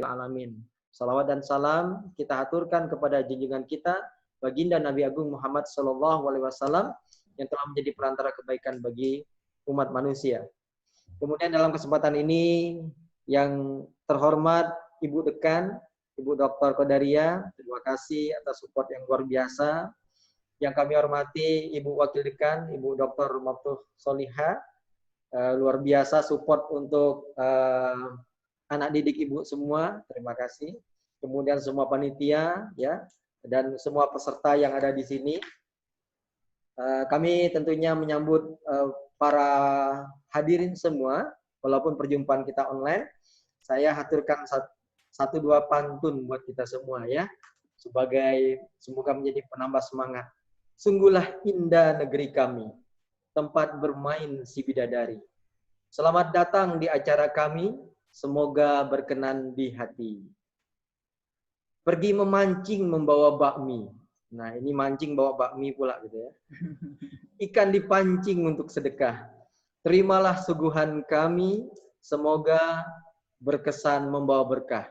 alamin. Salawat dan salam kita aturkan kepada junjungan kita baginda Nabi Agung Muhammad Sallallahu Alaihi Wasallam yang telah menjadi perantara kebaikan bagi umat manusia. Kemudian dalam kesempatan ini yang terhormat Ibu Dekan, Ibu Dr. Qadariyah, terima kasih atas support yang luar biasa. Yang kami hormati Ibu Wakil Dekan, Ibu Dr. Maftuh Soliha, luar biasa support untuk anak didik Ibu semua, terima kasih. Kemudian semua panitia ya dan semua peserta yang ada di sini. Kami tentunya menyambut para hadirin semua, walaupun perjumpaan kita online. Saya haturkan satu dua pantun buat kita semua ya, sebagai semoga menjadi penambah semangat. Sungguhlah indah negeri kami, tempat bermain si bidadari. Selamat datang di acara kami, semoga berkenan di hati. Pergi memancing membawa bakmi. Nah, ini mancing bawa bakmi pula gitu ya. Ikan dipancing untuk sedekah. Terimalah suguhan kami, semoga berkesan membawa berkah.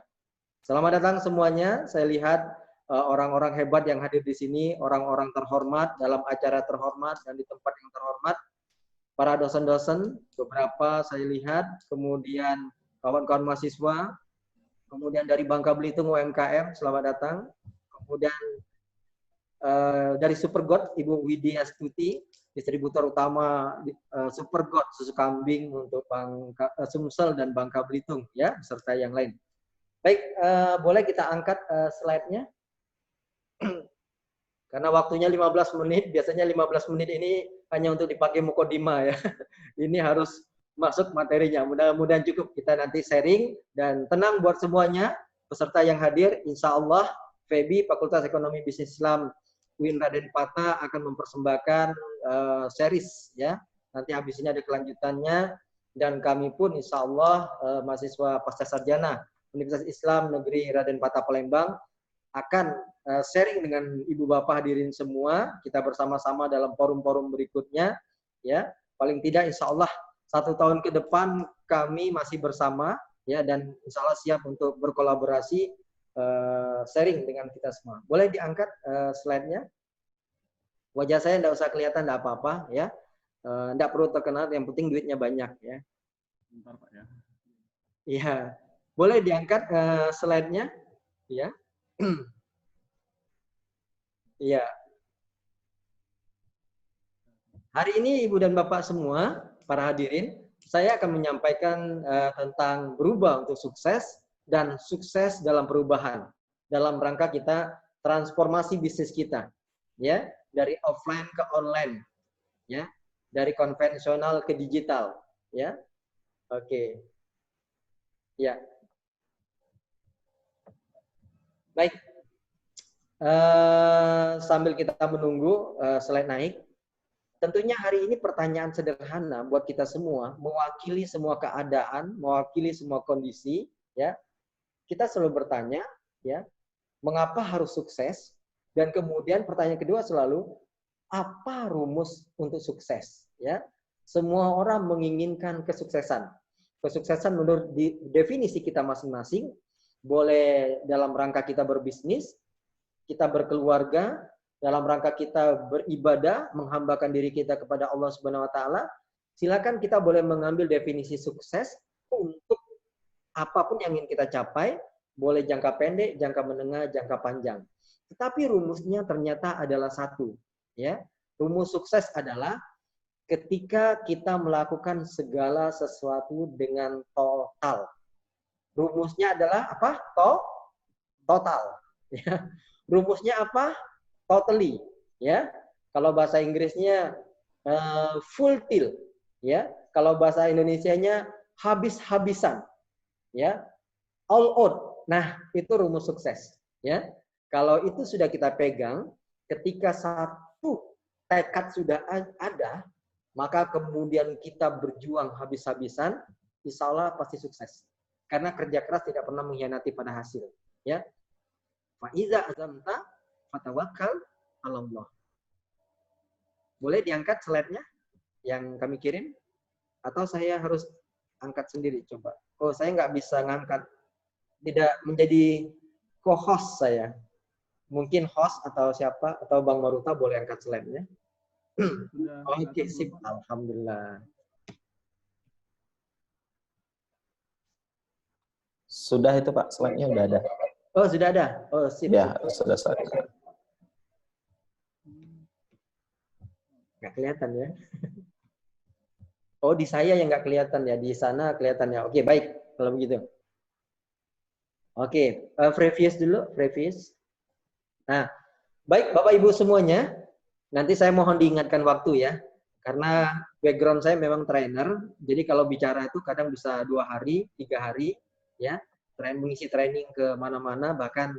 Selamat datang semuanya. Saya lihat orang-orang hebat yang hadir di sini, orang-orang terhormat dalam acara terhormat dan di tempat yang terhormat. Para dosen-dosen, beberapa saya lihat, kemudian kawan-kawan mahasiswa, kemudian dari Bangka Belitung UMKM, selamat datang. Kemudian dari Supergot, Ibu Widya Astuti, distributor utama Supergot susu kambing untuk Sumsel dan Bangka Belitung, ya, serta yang lain. Baik, boleh kita angkat slide-nya? Karena waktunya 15 menit, biasanya 15 menit ini hanya untuk dipakai mukodima ya. Ini harus masuk materinya. Mudah-mudahan cukup kita nanti sharing dan tenang buat semuanya peserta yang hadir. Insya Allah FEBI Fakultas Ekonomi Bisnis Islam UIN Raden Patah akan mempersembahkan series ya. Nanti habis ini ada kelanjutannya dan kami pun insya Allah mahasiswa pasca sarjana Universitas Islam Negeri Raden Patah Palembang akan sharing dengan ibu bapak hadirin semua, kita bersama-sama dalam forum-forum berikutnya, ya. Paling tidak insya Allah 1 tahun ke depan kami masih bersama, ya, dan insya Allah siap untuk berkolaborasi sharing dengan kita semua. Boleh diangkat slide-nya? Wajah saya tidak usah kelihatan, tidak apa-apa, ya. Tidak perlu terkenal, yang penting duitnya banyak, ya. Bentar Pak ya. Iya, boleh diangkat slide-nya, ya. Iya. Hari ini Ibu dan Bapak semua, para hadirin, saya akan menyampaikan tentang berubah untuk sukses dan sukses dalam perubahan. Dalam rangka kita transformasi bisnis kita, ya, dari offline ke online, ya, dari konvensional ke digital, ya. Oke. Ya. Baik. Sambil kita menunggu slide naik, tentunya hari ini pertanyaan sederhana buat kita semua, mewakili semua keadaan, mewakili semua kondisi, ya. Kita selalu bertanya, ya, mengapa harus sukses? Dan kemudian pertanyaan kedua selalu, apa rumus untuk sukses? Ya, semua orang menginginkan kesuksesan. Kesuksesan menurut definisi kita masing-masing, boleh dalam rangka kita berbisnis, kita berkeluarga, dalam rangka kita beribadah, menghambakan diri kita kepada Allah Subhanahu wa taala, silakan kita boleh mengambil definisi sukses untuk apapun yang ingin kita capai, boleh jangka pendek, jangka menengah, jangka panjang. Tetapi rumusnya ternyata adalah satu, ya. Rumus sukses adalah ketika kita melakukan segala sesuatu dengan total. Rumusnya adalah apa? Total, ya. Rumusnya apa? Totally, ya. Kalau bahasa Inggrisnya full tilt, ya. Kalau bahasa Indonesianya habis-habisan, ya. All out. Nah, itu rumus sukses, ya. Kalau itu sudah kita pegang, ketika satu tekad sudah ada, maka kemudian kita berjuang habis-habisan, insya Allah pasti sukses. Karena kerja keras tidak pernah mengkhianati pada hasil, ya. Fa'iza azamta fatawakkal 'ala Allah. Boleh diangkat slide-nya yang kami kirim? Atau saya harus angkat sendiri? Coba. Oh, saya nggak bisa ngangkat. tidak menjadi co-host saya. Mungkin host atau siapa, atau Bang Maruta boleh angkat slide-nya. Oke, sip. Alhamdulillah. Sudah itu Pak, slide-nya udah ada. Oh, sudah ada? Oh, sip. Ya, sudah slide. Nggak kelihatan ya? Oh, di saya yang nggak kelihatan ya, di sana kelihatannya. Oke, baik kalau begitu. Oke, previous dulu, previous. Nah, baik Bapak Ibu semuanya, nanti saya mohon diingatkan waktu ya, karena background saya memang trainer, jadi kalau bicara itu kadang bisa 2 hari, 3 hari, ya, mengisi training ke mana-mana, bahkan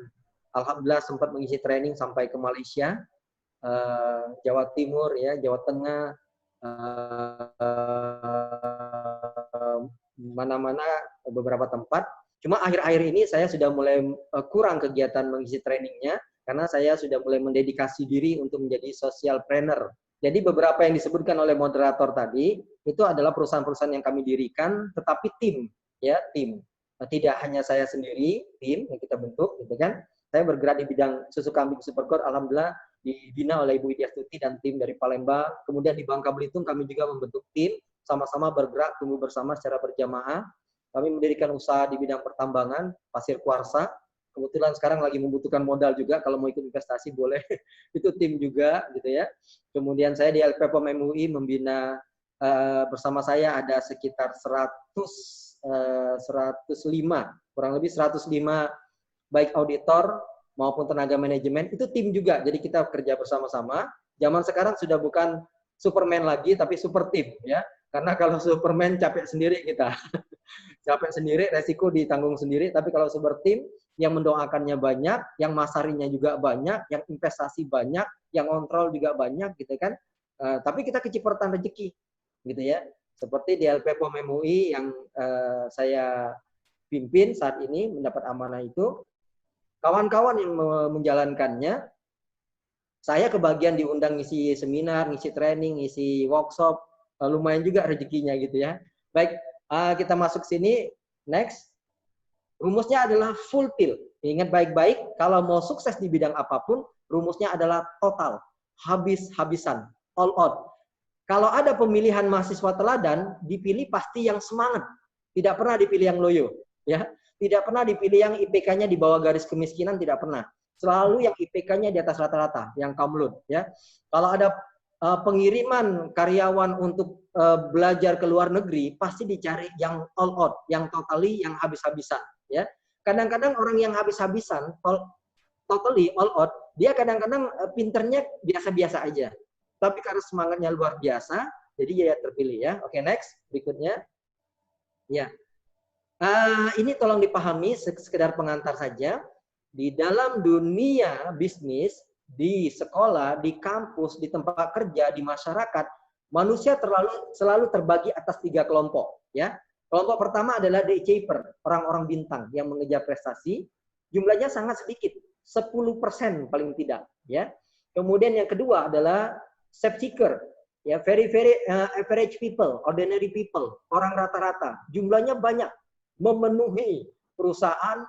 alhamdulillah sempat mengisi training sampai ke Malaysia, Jawa Timur, ya, Jawa Tengah, mana-mana beberapa tempat. Cuma akhir-akhir ini saya sudah mulai kurang kegiatan mengisi trainingnya, karena saya sudah mulai mendedikasi diri untuk menjadi social planner. Jadi beberapa yang disebutkan oleh moderator tadi, itu adalah perusahaan-perusahaan yang kami dirikan, tetapi tim, ya, tim. Tidak hanya saya sendiri, tim yang kita bentuk, gitu kan. Saya bergerak di bidang susu kambing Supercore, alhamdulillah dibina oleh Ibu Widya Stuti dan tim dari Palembang. Kemudian di Bangka Belitung kami juga membentuk tim, sama-sama bergerak, tumbuh bersama secara berjamaah. Kami mendirikan usaha di bidang pertambangan, pasir kuarsa. Kebetulan sekarang lagi membutuhkan modal juga, kalau mau ikut investasi boleh. Itu tim juga, gitu ya. Kemudian saya di LPPOM MUI membina, bersama saya ada sekitar 105, kurang lebih 105 baik auditor maupun tenaga manajemen, itu tim juga. Jadi kita kerja bersama-sama. Zaman sekarang sudah bukan Superman lagi, tapi super tim, ya. Karena kalau Superman capek sendiri kita. Capek sendiri, resiko ditanggung sendiri. Tapi kalau super tim, yang mendoakannya banyak, yang masarinya juga banyak, yang investasi banyak, yang kontrol juga banyak, gitu kan. Tapi kita kecipratan rezeki, gitu ya. Seperti di LPPOM MUI yang saya pimpin saat ini, mendapat amanah itu, kawan-kawan yang menjalankannya, saya kebagian diundang ngisi seminar, ngisi training, ngisi workshop, lumayan juga rezekinya gitu ya. Baik, kita masuk sini, next. Rumusnya adalah full tilt. Ingat baik-baik, kalau mau sukses di bidang apapun, rumusnya adalah total, habis-habisan, all out. Kalau ada pemilihan mahasiswa teladan, dipilih pasti yang semangat, tidak pernah dipilih yang loyo, ya. Tidak pernah dipilih yang IPK-nya di bawah garis kemiskinan, tidak pernah. Selalu yang IPK-nya di atas rata-rata, yang kamlud, ya. Kalau ada pengiriman karyawan untuk belajar ke luar negeri, pasti dicari yang all out, yang totally, yang habis-habisan, ya. Kadang-kadang orang yang habis-habisan, totally all out, dia kadang-kadang pinternya biasa-biasa aja. Tapi karena semangatnya luar biasa, jadi dia terpilih, ya. Oke, next, berikutnya. Ya. Ini tolong dipahami, sekedar pengantar saja. Di dalam dunia bisnis, di sekolah, di kampus, di tempat kerja, di masyarakat, manusia selalu terbagi atas 3 kelompok. Ya, kelompok pertama adalah the achiever, orang-orang bintang yang mengejar prestasi. Jumlahnya sangat sedikit, 10% paling tidak. Ya. Kemudian yang kedua adalah self seeker, ya, very average people, ordinary people, orang rata-rata. Jumlahnya banyak, memenuhi perusahaan,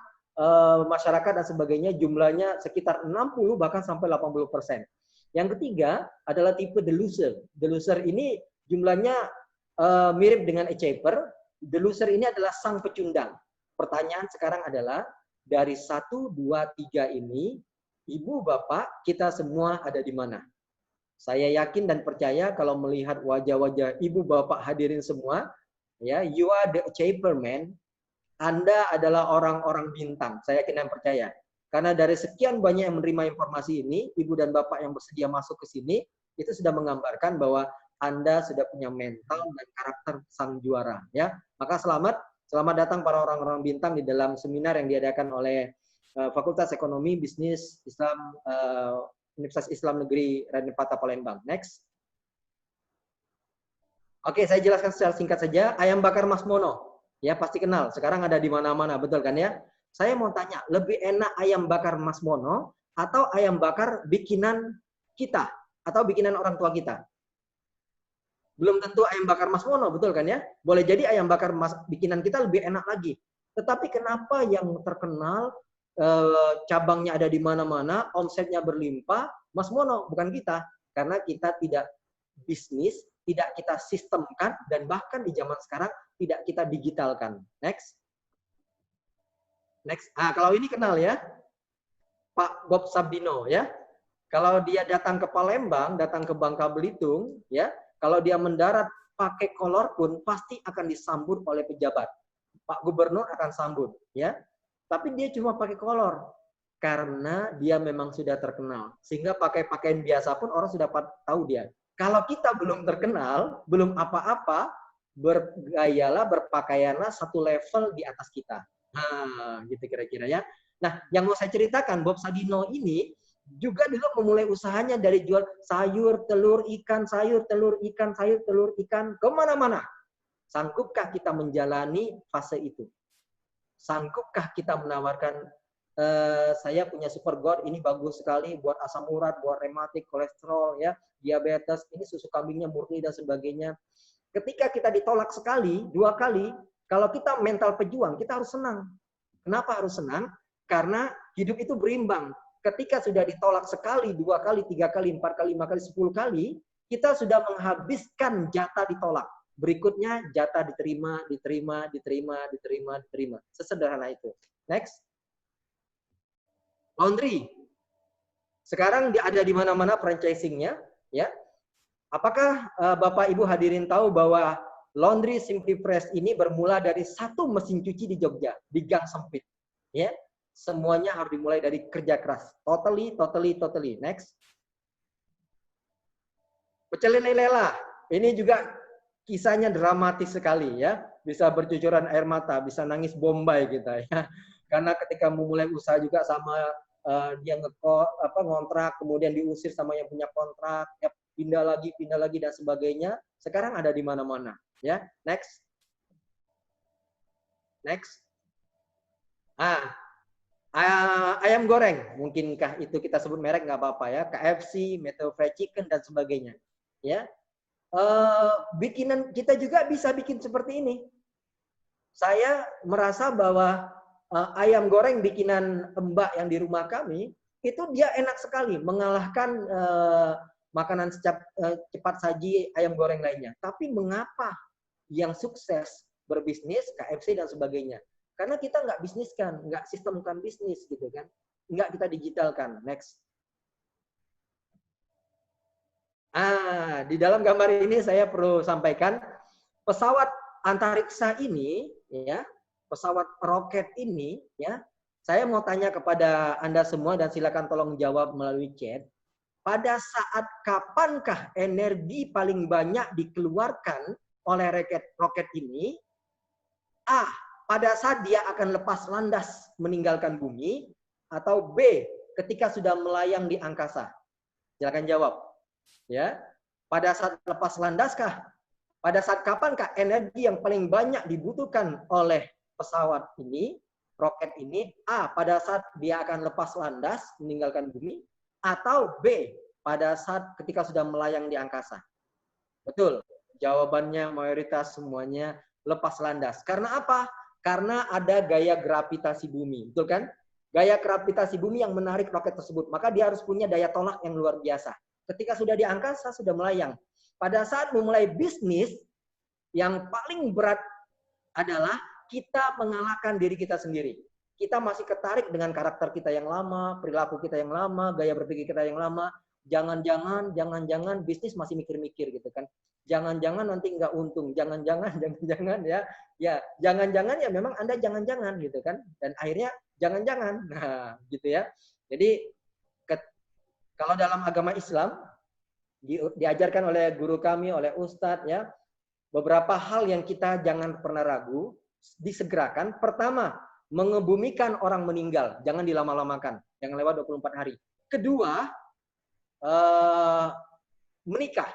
masyarakat dan sebagainya, jumlahnya sekitar 60 bahkan sampai 80%. Yang ketiga adalah tipe the loser. The loser ini jumlahnya mirip dengan achiever. The loser ini adalah sang pecundang. Pertanyaan sekarang adalah, dari 1, 2, 3 ini, ibu, bapak, kita semua ada di mana? Saya yakin dan percaya kalau melihat wajah-wajah ibu, bapak hadirin semua, ya, you are the achiever, man. Anda adalah orang-orang bintang, saya yakin dan percaya. Karena dari sekian banyak yang menerima informasi ini, ibu dan bapak yang bersedia masuk ke sini, itu sudah menggambarkan bahwa Anda sudah punya mental dan karakter sang juara. Ya, maka selamat datang para orang-orang bintang di dalam seminar yang diadakan oleh Fakultas Ekonomi Bisnis Islam Universitas Islam Negeri Raden Patah Palembang. Next. Oke, saya jelaskan secara singkat saja. Ayam bakar Mas Mono. Ya, pasti kenal. Sekarang ada di mana-mana, betul kan ya? Saya mau tanya, lebih enak ayam bakar Mas Mono atau ayam bakar bikinan kita atau bikinan orang tua kita? Belum tentu ayam bakar Mas Mono, betul kan ya? Boleh jadi ayam bakar bikinan kita lebih enak lagi. Tetapi kenapa yang terkenal, cabangnya ada di mana-mana, omsetnya berlimpah, Mas Mono, bukan kita. Karena kita tidak bisnis, tidak kita sistemkan, dan bahkan di zaman sekarang tidak kita digitalkan. Next. Next. Kalau ini kenal ya, Pak Bob Sabdino ya. Kalau dia datang ke Palembang, datang ke Bangka Belitung, ya, kalau dia mendarat pakai kolor pun pasti akan disambut oleh pejabat. Pak Gubernur akan sambut, ya. Tapi dia cuma pakai kolor karena dia memang sudah terkenal. Sehingga pakai pakaian biasa pun orang sudah tahu dia. Kalau kita belum terkenal, belum apa-apa, bergayalah, berpakaianlah satu level di atas kita. Nah, gitu kira-kira ya. Nah, yang mau saya ceritakan, Bob Sadino ini juga dulu memulai usahanya dari jual sayur, telur, ikan, sayur, telur, ikan, sayur, telur, ikan, kemana-mana. Sanggupkah kita menjalani fase itu? Sanggupkah kita menawarkan, saya punya super God, ini bagus sekali buat asam urat, buat rematik, kolesterol, ya, diabetes, ini susu kambingnya murni dan sebagainya. Ketika kita ditolak sekali, 2 kali, kalau kita mental pejuang, kita harus senang. Kenapa harus senang? Karena hidup itu berimbang. Ketika sudah ditolak sekali, 2 kali, 3 kali, 4 kali, 5 kali, 10 kali, kita sudah menghabiskan jatah ditolak. Berikutnya jatah diterima, diterima, diterima, diterima, diterima. Sesederhana itu. Next. Laundry. Sekarang dia ada di mana-mana franchising-nya, ya. Apakah Bapak Ibu hadirin tahu bahwa Laundry Simply Fresh ini bermula dari 1 mesin cuci di Jogja, di gang sempit, ya. Semuanya harus dimulai dari kerja keras. Totally. Next. Pecel lele Lela. Ini juga kisahnya dramatis sekali ya. Bisa bercucuran air mata, bisa nangis bombay kita ya. Karena ketika memulai usaha juga sama dia ngontrak, kemudian diusir sama yang punya kontrak, ya, pindah lagi dan sebagainya. Sekarang ada di mana-mana ya. Next. Ayam goreng, mungkinkah itu kita sebut merek, nggak apa-apa ya, KFC, Metro Fried Chicken dan sebagainya, ya. Bikinan kita juga bisa bikin seperti ini. Saya merasa bahwa ayam goreng bikinan Mbak yang di rumah kami itu dia enak sekali, mengalahkan makanan cepat saji ayam goreng lainnya. Tapi mengapa yang sukses berbisnis KFC dan sebagainya? Karena kita nggak bisniskan, nggak sistemkan bisnis gitu kan, nggak kita digitalkan. Next. Di dalam gambar ini saya perlu sampaikan pesawat antariksa ini, ya, pesawat roket ini, ya. Saya mau tanya kepada Anda semua dan silakan tolong jawab melalui chat. Pada saat kapankah energi paling banyak dikeluarkan oleh roket ini? A. Pada saat dia akan lepas landas meninggalkan bumi, atau B, ketika sudah melayang di angkasa? Silakan jawab. Ya, pada saat lepas landaskah? Pada saat kapankah energi yang paling banyak dibutuhkan oleh pesawat ini, roket ini? A, pada saat dia akan lepas landas meninggalkan bumi, atau B, pada saat ketika sudah melayang di angkasa? Betul. Jawabannya mayoritas semuanya lepas landas. Karena apa? Karena ada gaya gravitasi bumi, betul kan? Gaya gravitasi bumi yang menarik roket tersebut. Maka dia harus punya daya tolak yang luar biasa. Ketika sudah di angkasa, sudah melayang. Pada saat memulai bisnis, yang paling berat adalah kita mengalahkan diri kita sendiri. Kita masih ketarik dengan karakter kita yang lama, perilaku kita yang lama, gaya berpikir kita yang lama. Jangan-jangan bisnis masih mikir-mikir gitu kan. Jangan-jangan nanti nggak untung. Jangan-jangan ya. Ya, jangan-jangan ya memang Anda jangan-jangan gitu kan. Dan akhirnya jangan-jangan. Nah, gitu ya. Jadi kalau dalam agama Islam diajarkan oleh guru kami, oleh ustadz ya, beberapa hal yang kita jangan pernah ragu, disegerakan. Pertama, mengebumikan orang meninggal, jangan dilama-lamakan, jangan lewat 24 hari. Kedua, menikah.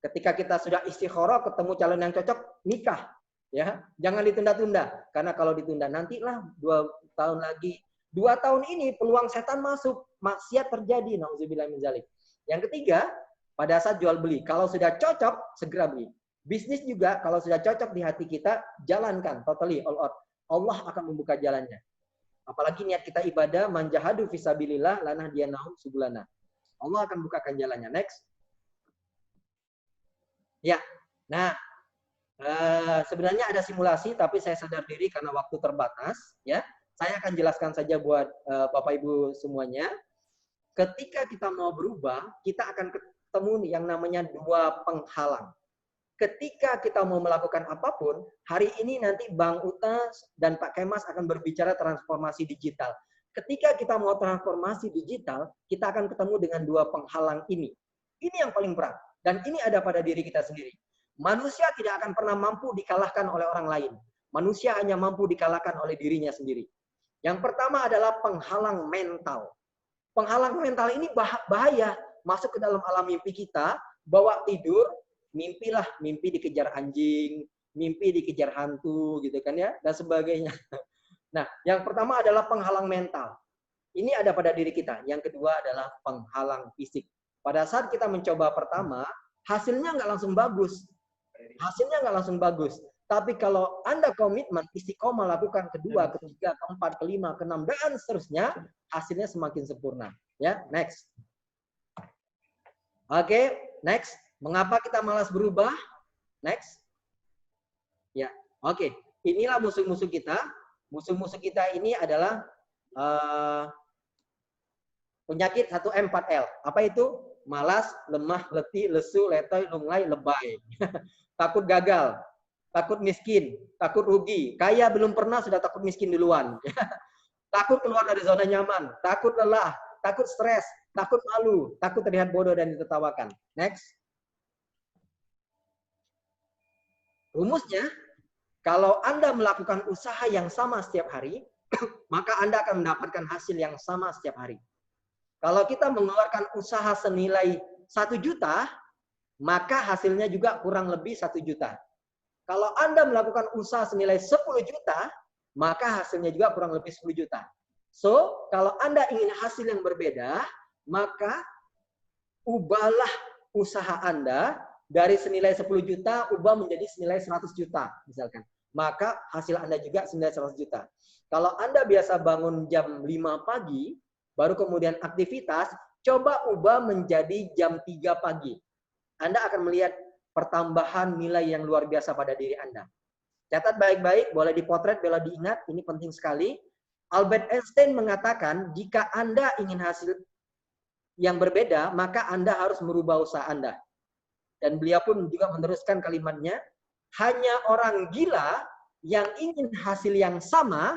Ketika kita sudah istikharah, ketemu calon yang cocok, nikah. Ya, jangan ditunda-tunda, karena kalau ditunda nantilah 2 tahun lagi. 2 tahun ini peluang setan masuk, maksiat terjadi, nauzubillah min dzalik. Yang ketiga, pada saat jual beli, kalau sudah cocok segera beli. Bisnis juga kalau sudah cocok di hati kita, jalankan totally all out. Allah akan membuka jalannya. Apalagi niat kita ibadah, manjahadu fisabilillah lanah diyanahum subulana. Allah akan bukakan jalannya. Next. Ya. Nah, sebenarnya ada simulasi, tapi saya sadar diri karena waktu terbatas. Ya, saya akan jelaskan saja buat Bapak Ibu semuanya. Ketika kita mau berubah, kita akan ketemu yang namanya dua penghalang. Ketika kita mau melakukan apapun, hari ini nanti Bang Uta dan Pak Kemas akan berbicara transformasi digital. Ketika kita mau transformasi digital, kita akan ketemu dengan dua penghalang ini. Ini yang paling berat. Dan ini ada pada diri kita sendiri. Manusia tidak akan pernah mampu dikalahkan oleh orang lain. Manusia hanya mampu dikalahkan oleh dirinya sendiri. Yang pertama adalah penghalang mental. Penghalang mental ini bahaya. Masuk ke dalam alam mimpi kita, bawa tidur, mimpilah, mimpi dikejar anjing, mimpi dikejar hantu, gitu kan ya, dan sebagainya. Nah, yang pertama adalah penghalang mental. Ini ada pada diri kita. Yang kedua adalah penghalang fisik. Pada saat kita mencoba pertama, hasilnya nggak langsung bagus. Hasilnya nggak langsung bagus. Tapi kalau Anda komitmen, istiqomah lakukan kedua, ketiga, keempat, kelima, keenam, dan seterusnya, hasilnya semakin sempurna. Ya, next. Oke, next. Mengapa kita malas berubah? Next. Ya, oke. Inilah musuh-musuh kita. Musuh-musuh kita ini adalah penyakit 1M4L. Apa itu? Malas, lemah, letih, lesu, letoy, lunglai, lebay. Takut gagal, takut miskin, takut rugi. Kaya belum pernah sudah takut miskin duluan. Takut keluar dari zona nyaman, takut lelah, takut stres, takut malu, takut terlihat bodoh dan ditertawakan. Next. Rumusnya, kalau Anda melakukan usaha yang sama setiap hari, maka Anda akan mendapatkan hasil yang sama setiap hari. Kalau kita mengeluarkan usaha senilai 1 juta, maka hasilnya juga kurang lebih 1 juta. Kalau Anda melakukan usaha senilai 10 juta, maka hasilnya juga kurang lebih 10 juta. So, kalau Anda ingin hasil yang berbeda, maka ubahlah usaha Anda dari senilai 10 juta, ubah menjadi senilai 100 juta, misalkan. Maka hasil Anda juga senilai 100 juta. Kalau Anda biasa bangun jam 5 pagi, baru kemudian aktivitas, coba ubah menjadi jam 3 pagi. Anda akan melihat pertambahan nilai yang luar biasa pada diri Anda. Catat baik-baik, boleh dipotret, boleh diingat, ini penting sekali. Albert Einstein mengatakan, jika Anda ingin hasil yang berbeda, maka Anda harus merubah usaha Anda. Dan beliau pun juga meneruskan kalimatnya, hanya orang gila yang ingin hasil yang sama,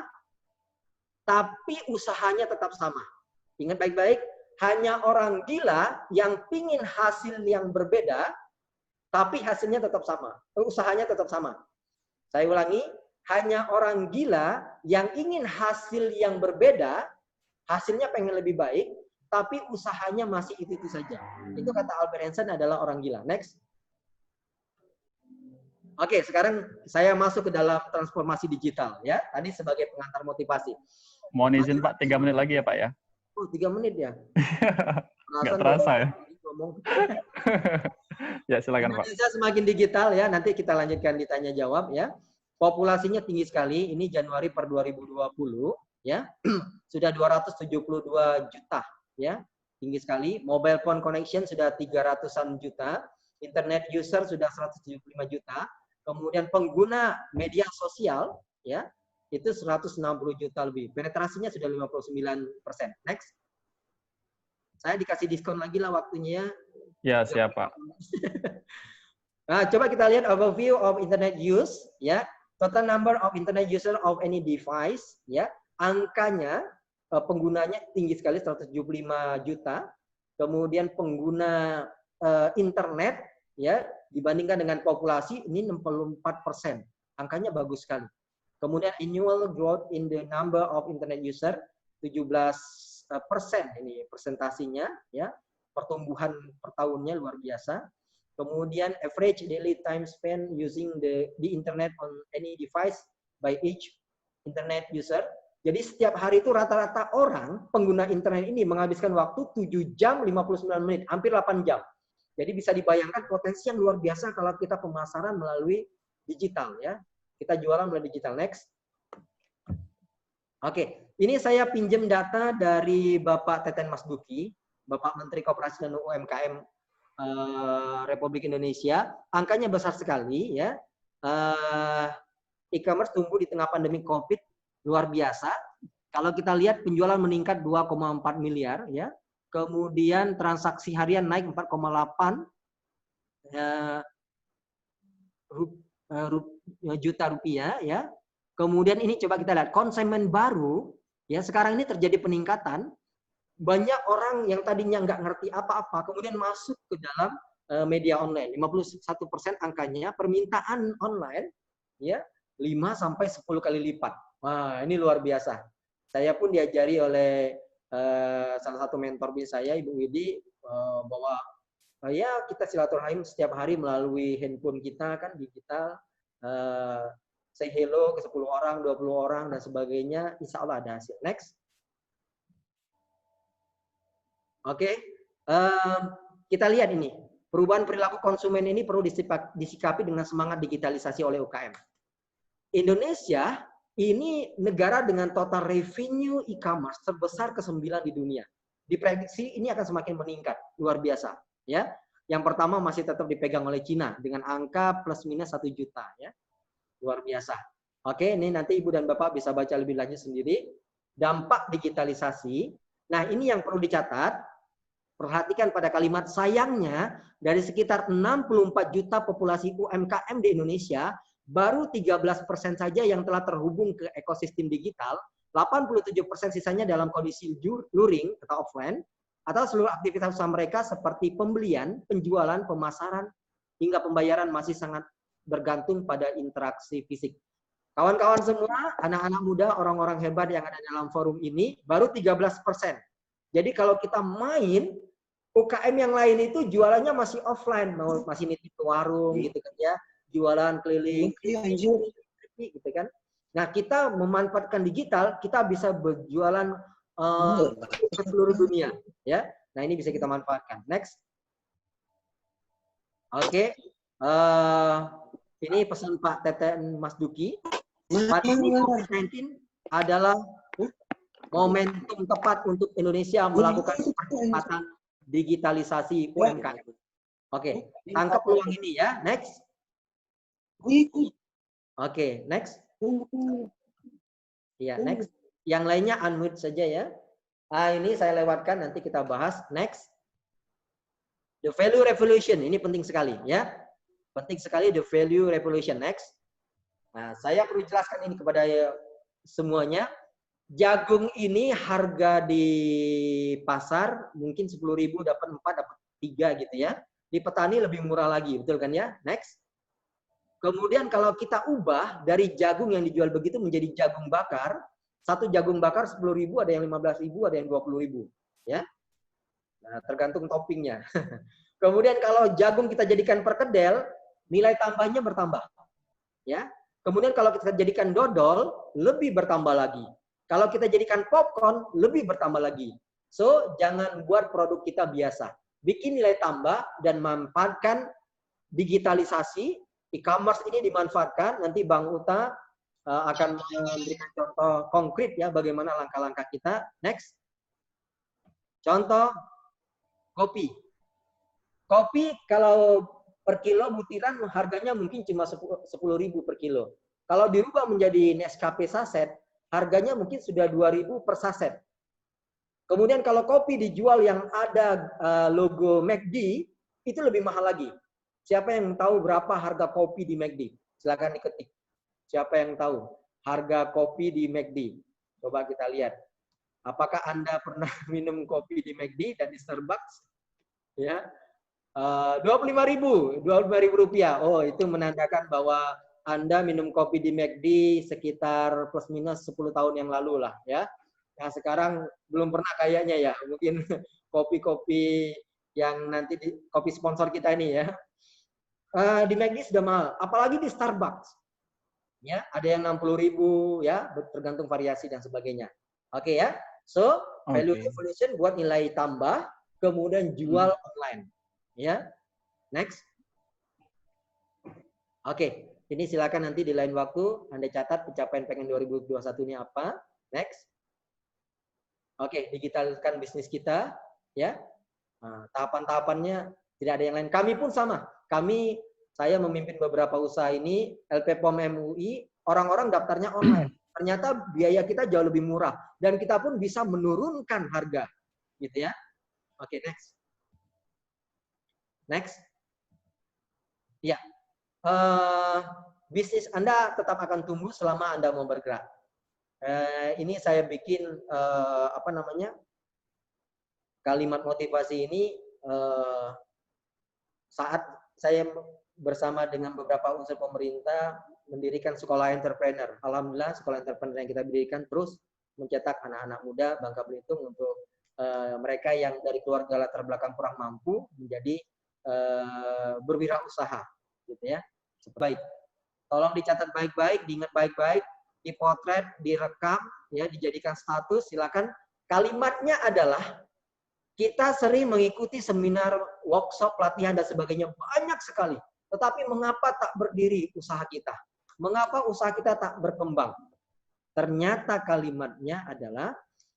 tapi usahanya tetap sama. Ingat baik-baik, hanya orang gila yang ingin hasil yang berbeda, tapi hasilnya tetap sama. Usahanya tetap sama. Saya ulangi, hanya orang gila yang ingin hasil yang berbeda, hasilnya pengen lebih baik, tapi usahanya masih itu saja. Itu kata Albert Einstein adalah orang gila. Next. Oke, sekarang saya masuk ke dalam transformasi digital. Ya, tadi sebagai pengantar motivasi. Mohon izin Pak, 3 menit lagi ya Pak ya. Oh, 3 menit ya? Nggak terasa ya. Ya, silakan Pak. Indonesia semakin digital ya, nanti kita lanjutkan ditanya jawab ya. Populasinya tinggi sekali, ini Januari per 2020 ya. Sudah 272 juta ya. Tinggi sekali. Mobile phone connection sudah 300-an juta, internet user sudah 175 juta. Kemudian pengguna media sosial ya, itu 160 juta lebih. Penetrasinya sudah 59%. Next. Saya dikasih diskon lagi lah waktunya. Ya, siap Pak. Nah, coba kita lihat overview of internet use ya. Total number of internet user of any device ya. Angkanya penggunanya tinggi sekali 175 juta. Kemudian pengguna internet ya dibandingkan dengan populasi ini 64%. Angkanya bagus sekali. Kemudian annual growth in the number of internet user 17% ini presentasinya ya. Pertumbuhan per tahunnya luar biasa. Kemudian average daily time spent using the internet on any device by each internet user. Jadi setiap hari itu rata-rata orang pengguna internet ini menghabiskan waktu 7 jam 59 menit, hampir 8 jam. Jadi bisa dibayangkan potensi yang luar biasa kalau kita pemasaran melalui digital ya. Kita jualan melalui digital. Next. Oke, ini saya pinjam data dari Bapak Teten Mas Duki, Bapak Menteri Koperasi dan UMKM Republik Indonesia. Angkanya besar sekali ya. E-commerce tumbuh di tengah pandemi COVID luar biasa. Kalau kita lihat penjualan meningkat 2,4 miliar ya. Kemudian transaksi harian naik 4,8 juta rupiah ya. Kemudian ini coba kita lihat konsumen baru ya, sekarang ini terjadi peningkatan. Banyak orang yang tadinya nggak ngerti apa-apa kemudian masuk ke dalam media online. 51% angkanya permintaan online ya 5 sampai 10 kali lipat. Wah, ini luar biasa. Saya pun diajari oleh salah satu mentor bis saya, Ibu Widi, bahwa ya kita silaturahim setiap hari melalui handphone kita kan digital, say hello ke 10 orang, 20 orang dan sebagainya, insya Allah ada hasil. Next. Oke, kita lihat ini. Perubahan perilaku konsumen ini perlu disikapi dengan semangat digitalisasi oleh UKM. Indonesia ini negara dengan total revenue e-commerce terbesar ke-9 di dunia. Diprediksi ini akan semakin meningkat, luar biasa. Ya, yang pertama masih tetap dipegang oleh Cina dengan angka plus minus 1 juta. Ya, luar biasa. Oke, ini nanti Ibu dan Bapak bisa baca lebih lanjut sendiri. Dampak digitalisasi. Nah, ini yang perlu dicatat. Perhatikan pada kalimat sayangnya, dari sekitar 64 juta populasi UMKM di Indonesia, baru 13% saja yang telah terhubung ke ekosistem digital, 87% sisanya dalam kondisi luring atau offline, atau seluruh aktivitas usaha mereka seperti pembelian, penjualan, pemasaran, hingga pembayaran masih sangat bergantung pada interaksi fisik. Kawan-kawan semua, anak-anak muda, orang-orang hebat yang ada dalam forum ini, baru 13%. Jadi kalau kita main, UKM yang lain itu jualannya masih offline, masih nitip ke warung gitu kan ya, jualan keliling, gitu kan. Nah, kita memanfaatkan digital, kita bisa berjualan ke seluruh dunia, ya. Nah, ini bisa kita manfaatkan. Next. Oke. Ini pesan Pak Teten Mas Duki. Pandemi COVID-19 adalah momentum tepat untuk Indonesia melakukan percepatan digitalisasi UMKM. Oke, tangkap peluang ini ya. Next. Oke, next. Ya, next. Yang lainnya unmute saja ya. Ini saya lewatkan, nanti kita bahas. Next. The value revolution, ini penting sekali ya. Penting sekali the value revolution. Next. Nah, saya perlu jelaskan ini kepada semuanya. Jagung ini harga di pasar mungkin 10.000 dapat 4, dapat 3 gitu ya. Di petani lebih murah lagi, betul kan ya? Next. Kemudian kalau kita ubah dari jagung yang dijual begitu menjadi jagung bakar, satu jagung bakar 10.000, ada yang 15.000, ada yang 20.000, ya. Nah, tergantung toppingnya. Kemudian kalau jagung kita jadikan perkedel, nilai tambahnya bertambah, ya. Kemudian kalau kita jadikan dodol, lebih bertambah lagi. Kalau kita jadikan popcorn, lebih bertambah lagi. So, jangan buat produk kita biasa. Bikin nilai tambah dan manfaatkan digitalisasi. E-commerce ini dimanfaatkan. Nanti Bang Uta akan memberikan contoh konkret ya, bagaimana langkah-langkah kita. Next. Contoh, kopi. Kopi kalau per kilo butiran harganya mungkin cuma 10.000 per kilo. Kalau dirubah menjadi Nescafe saset, harganya mungkin sudah 2.000 per saset. Kemudian kalau kopi dijual yang ada logo McD, itu lebih mahal lagi. Siapa yang tahu berapa harga kopi di McD? Silakan diketik. Siapa yang tahu harga kopi di McD? Coba kita lihat. Apakah Anda pernah minum kopi di McD dan di Starbucks? Ya, 25.000 rupiah. Oh, itu menandakan bahwa Anda minum kopi di McD sekitar plus minus 10 tahun yang lalu lah ya. Nah, sekarang belum pernah kayaknya ya. Mungkin kopi-kopi yang nanti kopi sponsor kita ini ya. Di McD sudah mahal, apalagi di Starbucks. Ya, ada yang 60.000 ya, tergantung variasi dan sebagainya. Oke ya. So, value revolution buat nilai tambah, kemudian jual online. Ya. Next. Oke. Ini silakan nanti di lain waktu Anda catat pencapaian pengen 2021 ini apa. Next. Oke, digitalkan bisnis kita, ya. Nah, tahapan-tahapannya tidak ada yang lain. Kami pun sama. Saya memimpin beberapa usaha ini, LPPOM MUI, orang-orang daftarnya online. Ternyata biaya kita jauh lebih murah dan kita pun bisa menurunkan harga, gitu ya. Oke, next. Next. Ya, bisnis Anda tetap akan tumbuh selama Anda mau bergerak. Ini saya bikin kalimat motivasi ini saat saya bersama dengan beberapa unsur pemerintah mendirikan sekolah entrepreneur. Alhamdulillah sekolah entrepreneur yang kita dirikan terus mencetak anak-anak muda Bangka Belitung untuk mereka yang dari keluarga latar belakang kurang mampu menjadi berwirausaha, gitu ya. Baik, tolong dicatat baik-baik, diingat baik-baik, dipotret, direkam, ya, dijadikan status. Silakan. Kalimatnya adalah kita sering mengikuti seminar, workshop, pelatihan dan sebagainya banyak sekali. Tetapi mengapa tak berdiri usaha kita? Mengapa usaha kita tak berkembang? Ternyata kalimatnya adalah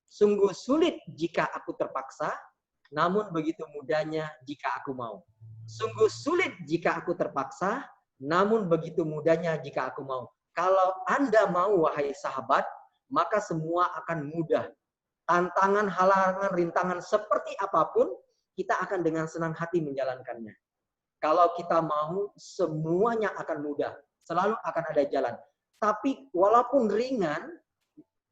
sungguh sulit jika aku terpaksa, namun begitu mudahnya jika aku mau. Sungguh sulit jika aku terpaksa, namun begitu mudahnya jika aku mau. Kalau Anda mau, wahai sahabat, maka semua akan mudah. Tantangan, halangan, rintangan seperti apapun, kita akan dengan senang hati menjalankannya. Kalau kita mau, semuanya akan mudah. Selalu akan ada jalan. Tapi walaupun ringan,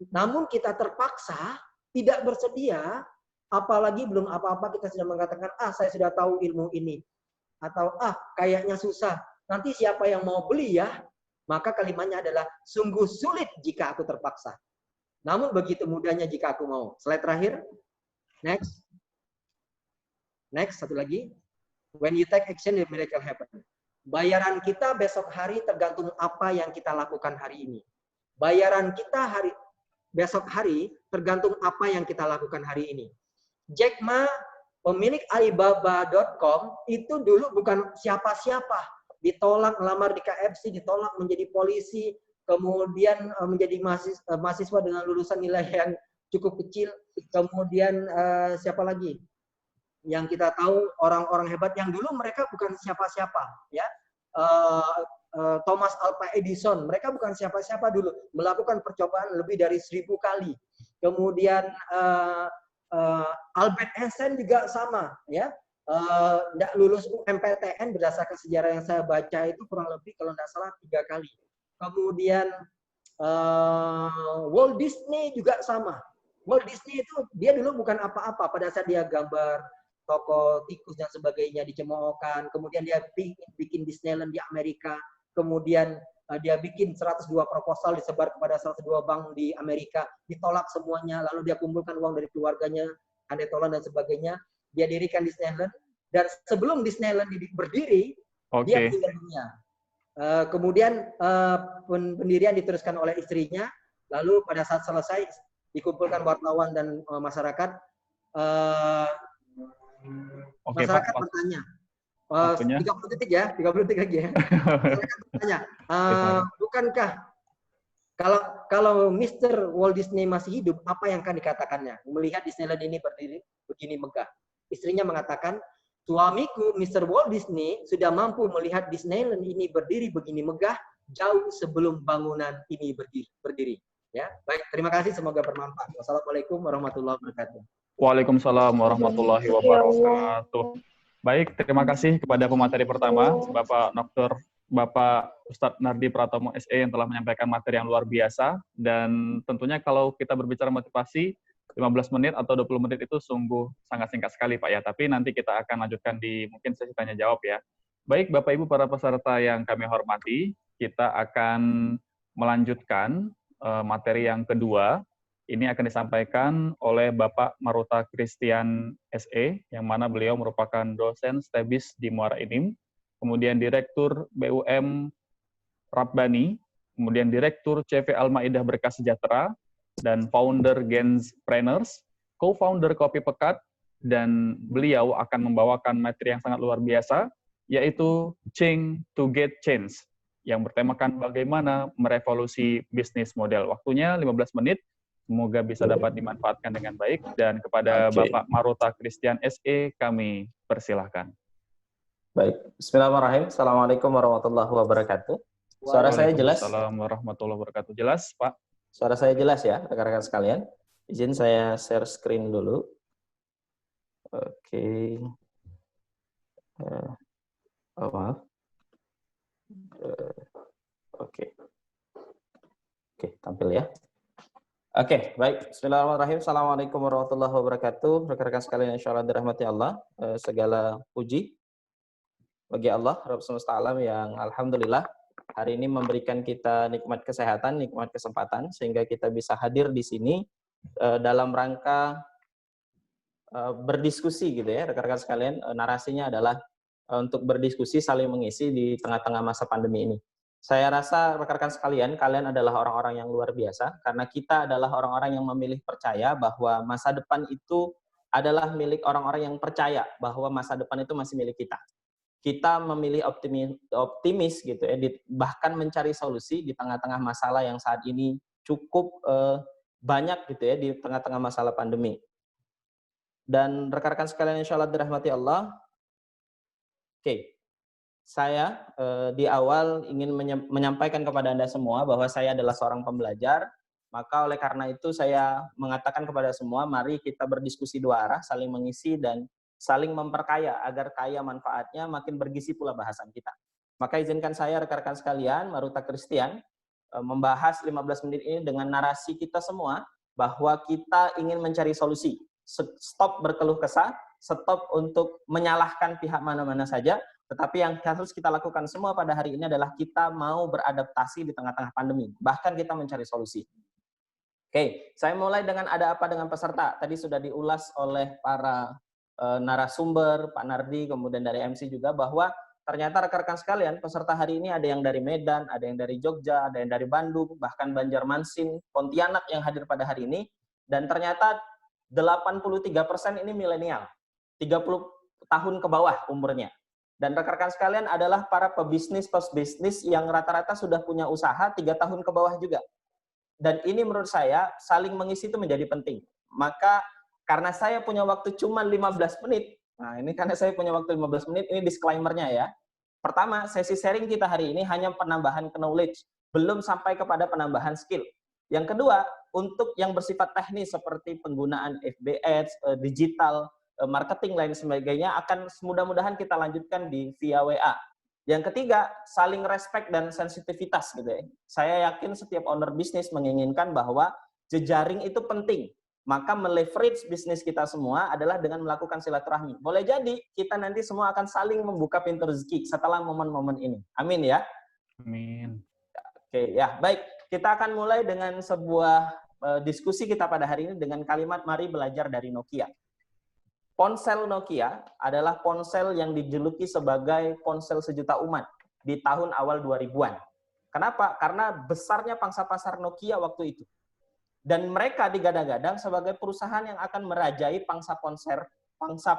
namun kita terpaksa, tidak bersedia, apalagi belum apa-apa kita sudah mengatakan, saya sudah tahu ilmu ini. Atau, kayaknya susah. Nanti siapa yang mau beli ya? Maka kalimatnya adalah, sungguh sulit jika aku terpaksa. Namun begitu mudahnya jika aku mau. Slide terakhir. Next. Next, satu lagi. When you take action, the miracle happen. Bayaran kita besok hari tergantung apa yang kita lakukan hari ini. Bayaran kita besok hari tergantung apa yang kita lakukan hari ini. Jack Ma, pemilik Alibaba.com, itu dulu bukan siapa-siapa. Ditolak melamar di KFC, ditolak menjadi polisi, kemudian menjadi mahasiswa dengan lulusan nilai yang cukup kecil. Kemudian siapa lagi? Yang kita tahu orang-orang hebat yang dulu mereka bukan siapa-siapa, ya. Thomas Alva Edison, mereka bukan siapa-siapa dulu, melakukan percobaan lebih dari 1000 kali. Kemudian Albert Einstein juga sama, ya. Nggak lulus UMPTN berdasarkan sejarah yang saya baca itu kurang lebih kalau nggak salah 3 kali. Kemudian Walt Disney juga sama. Walt Disney itu dia dulu bukan apa-apa pada saat dia gambar toko tikus dan sebagainya dicemoohkan. Kemudian dia bikin Disneyland di Amerika. Kemudian dia bikin 102 proposal disebar kepada 102 bank di Amerika. Ditolak semuanya. Lalu dia kumpulkan uang dari keluarganya, andai tolong dan sebagainya. Dia dirikan Disneyland. Dan sebelum Disneyland berdiri, dia meninggal dunia. Kemudian pendirian diteruskan oleh istrinya. Lalu pada saat selesai dikumpulkan wartawan dan masyarakat. Masyarakat Pak. bertanya, 30 detik ya, 30 detik lagi ya. Masyarakat bertanya, bukankah kalau Mr. Walt Disney masih hidup, apa yang akan dikatakannya? Melihat Disneyland ini berdiri begini megah. Istrinya mengatakan, suamiku Mr. Walt Disney sudah mampu melihat Disneyland ini berdiri begini megah jauh sebelum bangunan ini berdiri. Ya, baik, terima kasih, semoga bermanfaat. Wassalamualaikum warahmatullahi wabarakatuh. Waalaikumsalam warahmatullahi wabarakatuh. Baik, terima kasih kepada pemateri pertama, Bapak Ustadz Nardi Pratomo SE yang telah menyampaikan materi yang luar biasa. Dan tentunya kalau kita berbicara motivasi, 15 menit atau 20 menit itu sungguh sangat singkat sekali, Pak ya. Tapi nanti kita akan lanjutkan di mungkin sesi tanya jawab ya. Baik, Bapak Ibu para peserta yang kami hormati, kita akan melanjutkan materi yang kedua. Ini akan disampaikan oleh Bapak Maruta Christian SE, yang mana beliau merupakan dosen STEBIS di Muara Enim, kemudian Direktur BUM Rabbani, kemudian Direktur CV Al-Maidah Berkah Sejahtera, dan founder Genspreneurs, co-founder Kopi Pekat, dan beliau akan membawakan materi yang sangat luar biasa, yaitu Change to Get Change, yang bertemakan bagaimana merevolusi bisnis model. Waktunya 15 menit. Semoga bisa dapat dimanfaatkan dengan baik. Dan kepada Bapak Maruta Christian SE, kami persilahkan. Baik, bismillahirrahmanirrahim. Assalamualaikum warahmatullahi wabarakatuh. Suara saya jelas? Waalaikumsalam warahmatullahi wabarakatuh. Jelas, Pak? Suara saya jelas ya, rekan-rekan sekalian. Izin saya share screen dulu. Oke. Maaf. Oke. Oke, tampil ya. Oke, baik. Bismillahirrahmanirrahim. Assalamualaikum warahmatullahi wabarakatuh. Rekan-rekan sekalian, insyaallah dirahmati Allah. Segala puji bagi Allah, Rabb semesta alam yang alhamdulillah hari ini memberikan kita nikmat kesehatan, nikmat kesempatan, sehingga kita bisa hadir di sini dalam rangka berdiskusi gitu ya, rekan-rekan sekalian. Narasinya adalah untuk berdiskusi, saling mengisi di tengah-tengah masa pandemi ini. Saya rasa rekan-rekan sekalian, kalian adalah orang-orang yang luar biasa, karena kita adalah orang-orang yang memilih percaya bahwa masa depan itu adalah milik orang-orang yang percaya bahwa masa depan itu masih milik kita. Kita memilih optimis gitu ya, bahkan mencari solusi di tengah-tengah masalah yang saat ini cukup banyak gitu ya, di tengah-tengah masalah pandemi. Dan rekan-rekan sekalian insya Allah dirahmati Allah. Oke. Saya di awal ingin menyampaikan kepada Anda semua bahwa saya adalah seorang pembelajar, maka oleh karena itu saya mengatakan kepada semua, mari kita berdiskusi dua arah, saling mengisi dan saling memperkaya, agar kaya manfaatnya, makin bergizi pula bahasan kita. Maka izinkan saya rekan-rekan sekalian, Maruta Christian, membahas 15 menit ini dengan narasi kita semua, bahwa kita ingin mencari solusi. Stop berkeluh kesah, stop untuk menyalahkan pihak mana-mana saja, tetapi yang harus kita lakukan semua pada hari ini adalah kita mau beradaptasi di tengah-tengah pandemi. Bahkan kita mencari solusi. Oke, saya mulai dengan ada apa dengan peserta. Tadi sudah diulas oleh para narasumber, Pak Nardi, kemudian dari MC juga, bahwa ternyata rekan-rekan sekalian, peserta hari ini ada yang dari Medan, ada yang dari Jogja, ada yang dari Bandung, bahkan Banjarmasin, Pontianak yang hadir pada hari ini. Dan ternyata 83% ini milenial, 30 tahun ke bawah umurnya. Dan rekan-rekan sekalian adalah para pebisnis yang rata-rata sudah punya usaha 3 tahun ke bawah juga. Dan ini menurut saya saling mengisi itu menjadi penting. Maka karena saya punya waktu cuma 15 menit, nah ini karena saya punya waktu 15 menit, ini disclaimer-nya ya. Pertama, sesi sharing kita hari ini hanya penambahan knowledge, belum sampai kepada penambahan skill. Yang kedua, untuk yang bersifat teknis seperti penggunaan FB Ads, digital, marketing lain sebagainya akan mudah-mudahan kita lanjutkan via WA. Yang ketiga, saling respect dan sensitivitas gitu ya. Saya yakin setiap owner bisnis menginginkan bahwa jejaring itu penting. Maka meleverage bisnis kita semua adalah dengan melakukan silaturahmi. Boleh jadi kita nanti semua akan saling membuka pintu rezeki setelah momen-momen ini. Amin ya. Amin. Oke, ya, baik. Kita akan mulai dengan sebuah diskusi kita pada hari ini dengan kalimat mari belajar dari Nokia. Ponsel Nokia adalah ponsel yang dijuluki sebagai ponsel sejuta umat di tahun awal 2000-an. Kenapa? Karena besarnya pangsa pasar Nokia waktu itu. Dan mereka digadang-gadang sebagai perusahaan yang akan merajai pangsa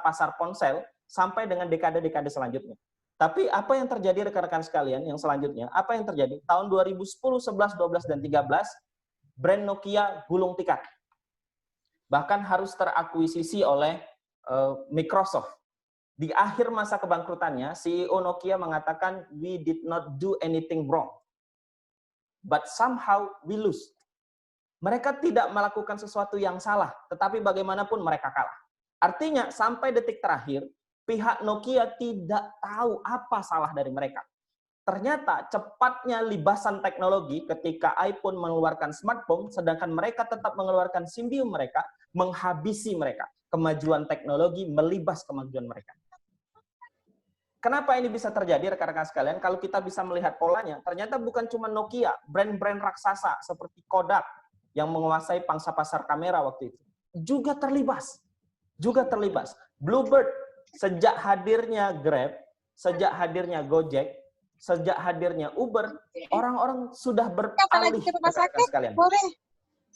pasar ponsel sampai dengan dekade-dekade selanjutnya. Tapi apa yang terjadi rekan-rekan sekalian yang selanjutnya? Apa yang terjadi? Tahun 2010, 11, 12, dan 13, brand Nokia gulung tikar. Bahkan harus terakuisisi oleh Microsoft. Di akhir masa kebangkrutannya, CEO Nokia mengatakan, we did not do anything wrong, but somehow we lose. Mereka tidak melakukan sesuatu yang salah, tetapi bagaimanapun mereka kalah. Artinya, sampai detik terakhir, pihak Nokia tidak tahu apa salah dari mereka. Ternyata cepatnya libasan teknologi ketika iPhone mengeluarkan smartphone, sedangkan mereka tetap mengeluarkan Symbian mereka, menghabisi mereka. Kemajuan teknologi melibas kemajuan mereka. Kenapa ini bisa terjadi rekan-rekan sekalian? Kalau kita bisa melihat polanya, ternyata bukan cuma Nokia, brand-brand raksasa seperti Kodak yang menguasai pangsa pasar kamera waktu itu juga terlibas. Bluebird, sejak hadirnya Grab, sejak hadirnya Gojek, sejak hadirnya Uber, orang-orang sudah beralih rekan-rekan sekalian.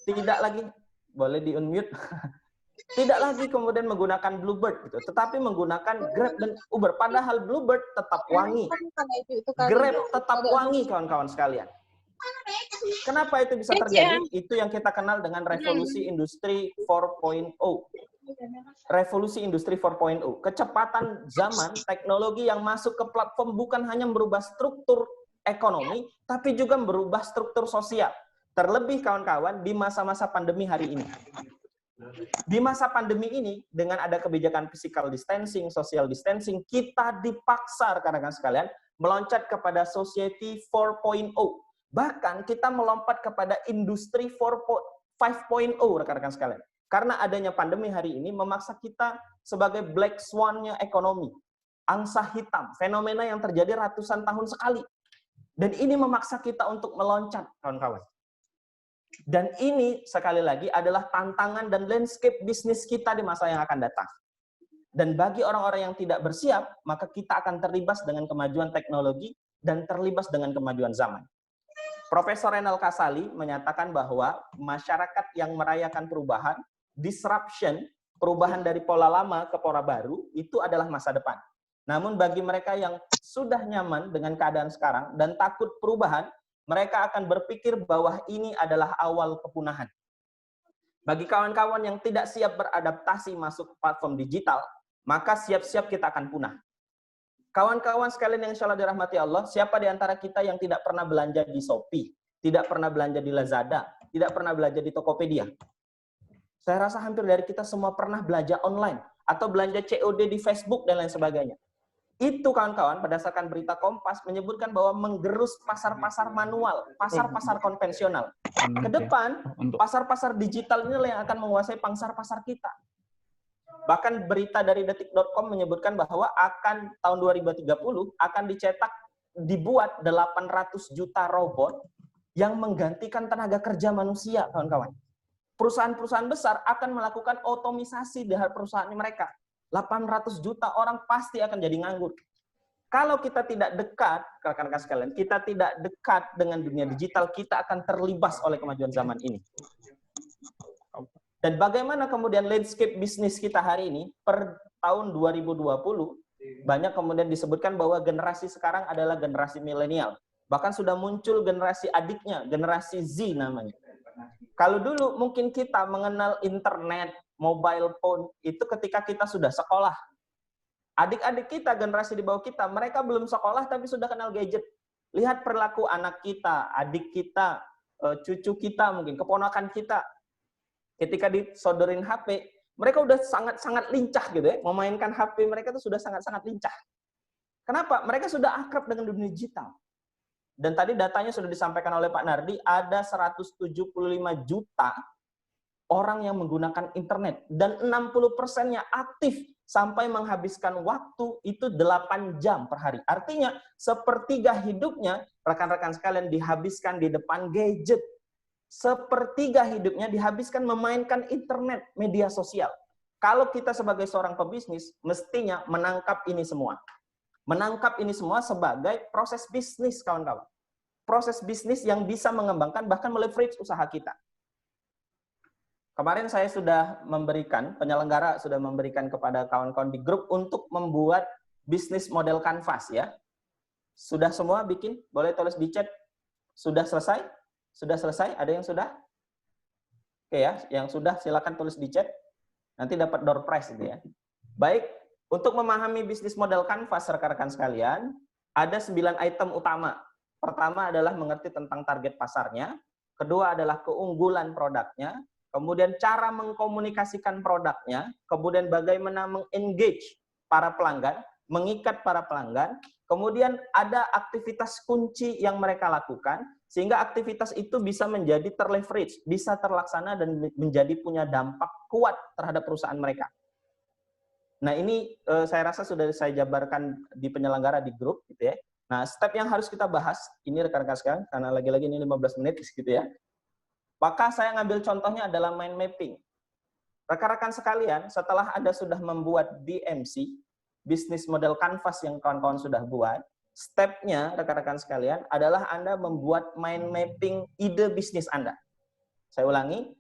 Tidak lagi, boleh di-unmute. Tidak lagi kemudian menggunakan Bluebird gitu, tetapi menggunakan Grab dan Uber. Padahal Bluebird tetap wangi, Grab tetap wangi kawan-kawan sekalian. Kenapa itu bisa terjadi? Itu yang kita kenal dengan revolusi industri 4.0. Revolusi industri 4.0. Kecepatan zaman, teknologi yang masuk ke platform bukan hanya merubah struktur ekonomi, tapi juga merubah struktur sosial. Terlebih kawan-kawan di masa-masa pandemi hari ini. Di masa pandemi ini, dengan ada kebijakan physical distancing, social distancing, kita dipaksa rekan-rekan sekalian meloncat kepada society 4.0. Bahkan kita melompat kepada industri 5.0 rekan-rekan sekalian. Karena adanya pandemi hari ini memaksa kita sebagai black swan-nya ekonomi. Angsa hitam, fenomena yang terjadi ratusan tahun sekali. Dan ini memaksa kita untuk meloncat, kawan-kawan. Dan ini sekali lagi adalah tantangan dan landscape bisnis kita di masa yang akan datang. Dan bagi orang-orang yang tidak bersiap, maka kita akan terlibas dengan kemajuan teknologi dan terlibas dengan kemajuan zaman. Profesor Renal Kasali menyatakan bahwa masyarakat yang merayakan perubahan, disruption, perubahan dari pola lama ke pola baru, itu adalah masa depan. Namun bagi mereka yang sudah nyaman dengan keadaan sekarang dan takut perubahan, mereka akan berpikir bahwa ini adalah awal kepunahan. Bagi kawan-kawan yang tidak siap beradaptasi masuk platform digital, maka siap-siap kita akan punah. Kawan-kawan sekalian yang insya Allah dirahmati Allah, siapa di antara kita yang tidak pernah belanja di Shopee, tidak pernah belanja di Lazada, tidak pernah belanja di Tokopedia? Saya rasa hampir dari kita semua pernah belanja online, atau belanja COD di Facebook, dan lain sebagainya. Itu kawan-kawan berdasarkan berita Kompas menyebutkan bahwa menggerus pasar-pasar manual, pasar-pasar konvensional. Ke depan, pasar-pasar digital ini yang akan menguasai pasar-pasar kita. Bahkan berita dari detik.com menyebutkan bahwa akan tahun 2030 akan dibuat 800 juta robot yang menggantikan tenaga kerja manusia, kawan-kawan. Perusahaan-perusahaan besar akan melakukan otomisasi di perusahaan mereka. 800 juta orang pasti akan jadi nganggur. Kalau kita tidak dekat, rekan-rekan sekalian, kita tidak dekat dengan dunia digital, kita akan terlibas oleh kemajuan zaman ini. Dan bagaimana kemudian landscape bisnis kita hari ini, per tahun 2020, banyak kemudian disebutkan bahwa generasi sekarang adalah generasi milenial. Bahkan sudah muncul generasi adiknya, generasi Z namanya. Kalau dulu mungkin kita mengenal internet, mobile phone, itu ketika kita sudah sekolah. Adik-adik kita, generasi di bawah kita, mereka belum sekolah tapi sudah kenal gadget. Lihat perilaku anak kita, adik kita, cucu kita mungkin, keponakan kita. Ketika disodorin HP, mereka udah sangat-sangat lincah gitu ya. Memainkan HP mereka itu sudah sangat-sangat lincah. Kenapa? Mereka sudah akrab dengan dunia digital. Dan tadi datanya sudah disampaikan oleh Pak Nardi, ada 175 juta orang yang menggunakan internet. Dan 60%-nya aktif sampai menghabiskan waktu itu 8 jam per hari. Artinya, sepertiga hidupnya, rekan-rekan sekalian, dihabiskan di depan gadget. Sepertiga hidupnya dihabiskan memainkan internet, media sosial. Kalau kita sebagai seorang pebisnis, mestinya menangkap ini semua. Menangkap ini semua sebagai proses bisnis, kawan-kawan. Proses bisnis yang bisa mengembangkan, bahkan meleverage usaha kita. Kemarin saya sudah memberikan, penyelenggara sudah memberikan kepada kawan-kawan di grup untuk membuat bisnis model kanvas ya. Sudah semua bikin? Boleh tulis di chat. Sudah selesai? Sudah selesai? Ada yang sudah? Oke ya, yang sudah silakan tulis di chat. Nanti dapat door prize itu ya. Baik, untuk memahami bisnis model kanvas rekan-rekan sekalian, ada 9 item utama. Pertama adalah mengerti tentang target pasarnya. Kedua adalah keunggulan produknya. Kemudian cara mengkomunikasikan produknya, kemudian bagaimana mengengage para pelanggan, mengikat para pelanggan, kemudian ada aktivitas kunci yang mereka lakukan, sehingga aktivitas itu bisa menjadi terleverage, bisa terlaksana dan menjadi punya dampak kuat terhadap perusahaan mereka. Nah ini saya rasa sudah saya jabarkan di penyelenggara di grup, gitu ya. Nah step yang harus kita bahas, ini rekan-rekan sekalian, karena lagi-lagi ini 15 menit, gitu ya. Maka saya ngambil contohnya adalah mind mapping. Rekan-rekan sekalian, setelah Anda sudah membuat BMC, bisnis model canvas yang kawan-kawan sudah buat, step-nya rekan-rekan sekalian adalah Anda membuat mind mapping ide bisnis Anda. Saya ulangi,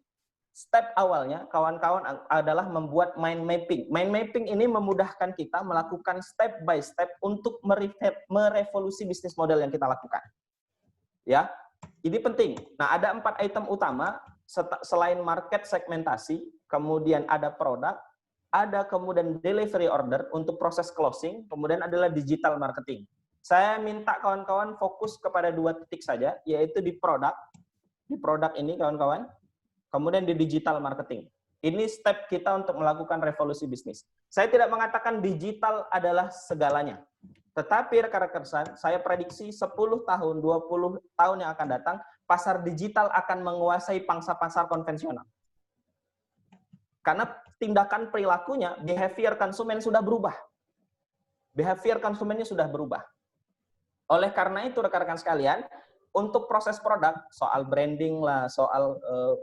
step awalnya kawan-kawan adalah membuat mind mapping. Mind mapping ini memudahkan kita melakukan step by step untuk merevolusi bisnis model yang kita lakukan. Ya. Ini penting. Nah, ada 4 item utama selain market segmentasi, kemudian ada produk, ada kemudian delivery order untuk proses closing, kemudian adalah digital marketing. Saya minta kawan-kawan fokus kepada 2 titik saja, yaitu di produk ini kawan-kawan, kemudian di digital marketing. Ini step kita untuk melakukan revolusi bisnis. Saya tidak mengatakan digital adalah segalanya. Tetapi rekan-rekan saya prediksi 10 tahun, 20 tahun yang akan datang, pasar digital akan menguasai pangsa pasar konvensional. Karena tindakan perilakunya, behavior konsumen sudah berubah. Behavior konsumennya sudah berubah. Oleh karena itu rekan-rekan sekalian, untuk proses produk, soal branding lah, soal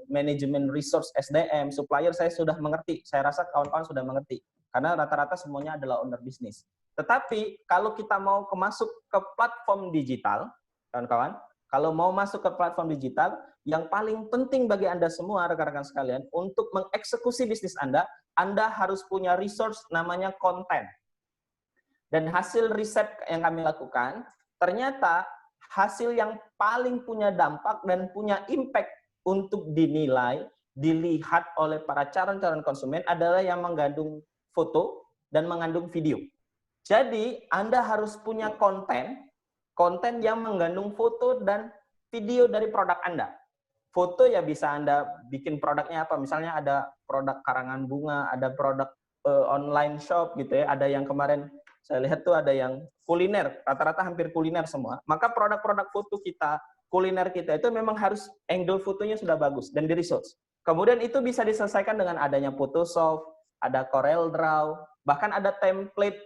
manajemen resource SDM, supplier saya sudah mengerti. Saya rasa kawan-kawan sudah mengerti. Karena rata-rata semuanya adalah owner bisnis. Tetapi kalau kita mau masuk ke platform digital, kawan-kawan, kalau mau masuk ke platform digital, yang paling penting bagi Anda semua, rekan-rekan sekalian, untuk mengeksekusi bisnis Anda harus punya resource namanya konten. Dan hasil riset yang kami lakukan, ternyata hasil yang paling punya dampak dan punya impact untuk dinilai, dilihat oleh para calon-calon konsumen adalah yang mengandung foto dan mengandung video. Jadi, Anda harus punya konten yang mengandung foto dan video dari produk Anda. Foto ya bisa Anda bikin produknya apa, misalnya ada produk karangan bunga, ada produk online shop gitu ya, ada yang kemarin saya lihat tuh ada yang kuliner, rata-rata hampir kuliner semua. Maka produk-produk foto kita, kuliner kita itu memang harus angle fotonya sudah bagus dan di-research. Kemudian itu bisa diselesaikan dengan adanya Photoshop, ada Corel Draw, bahkan ada template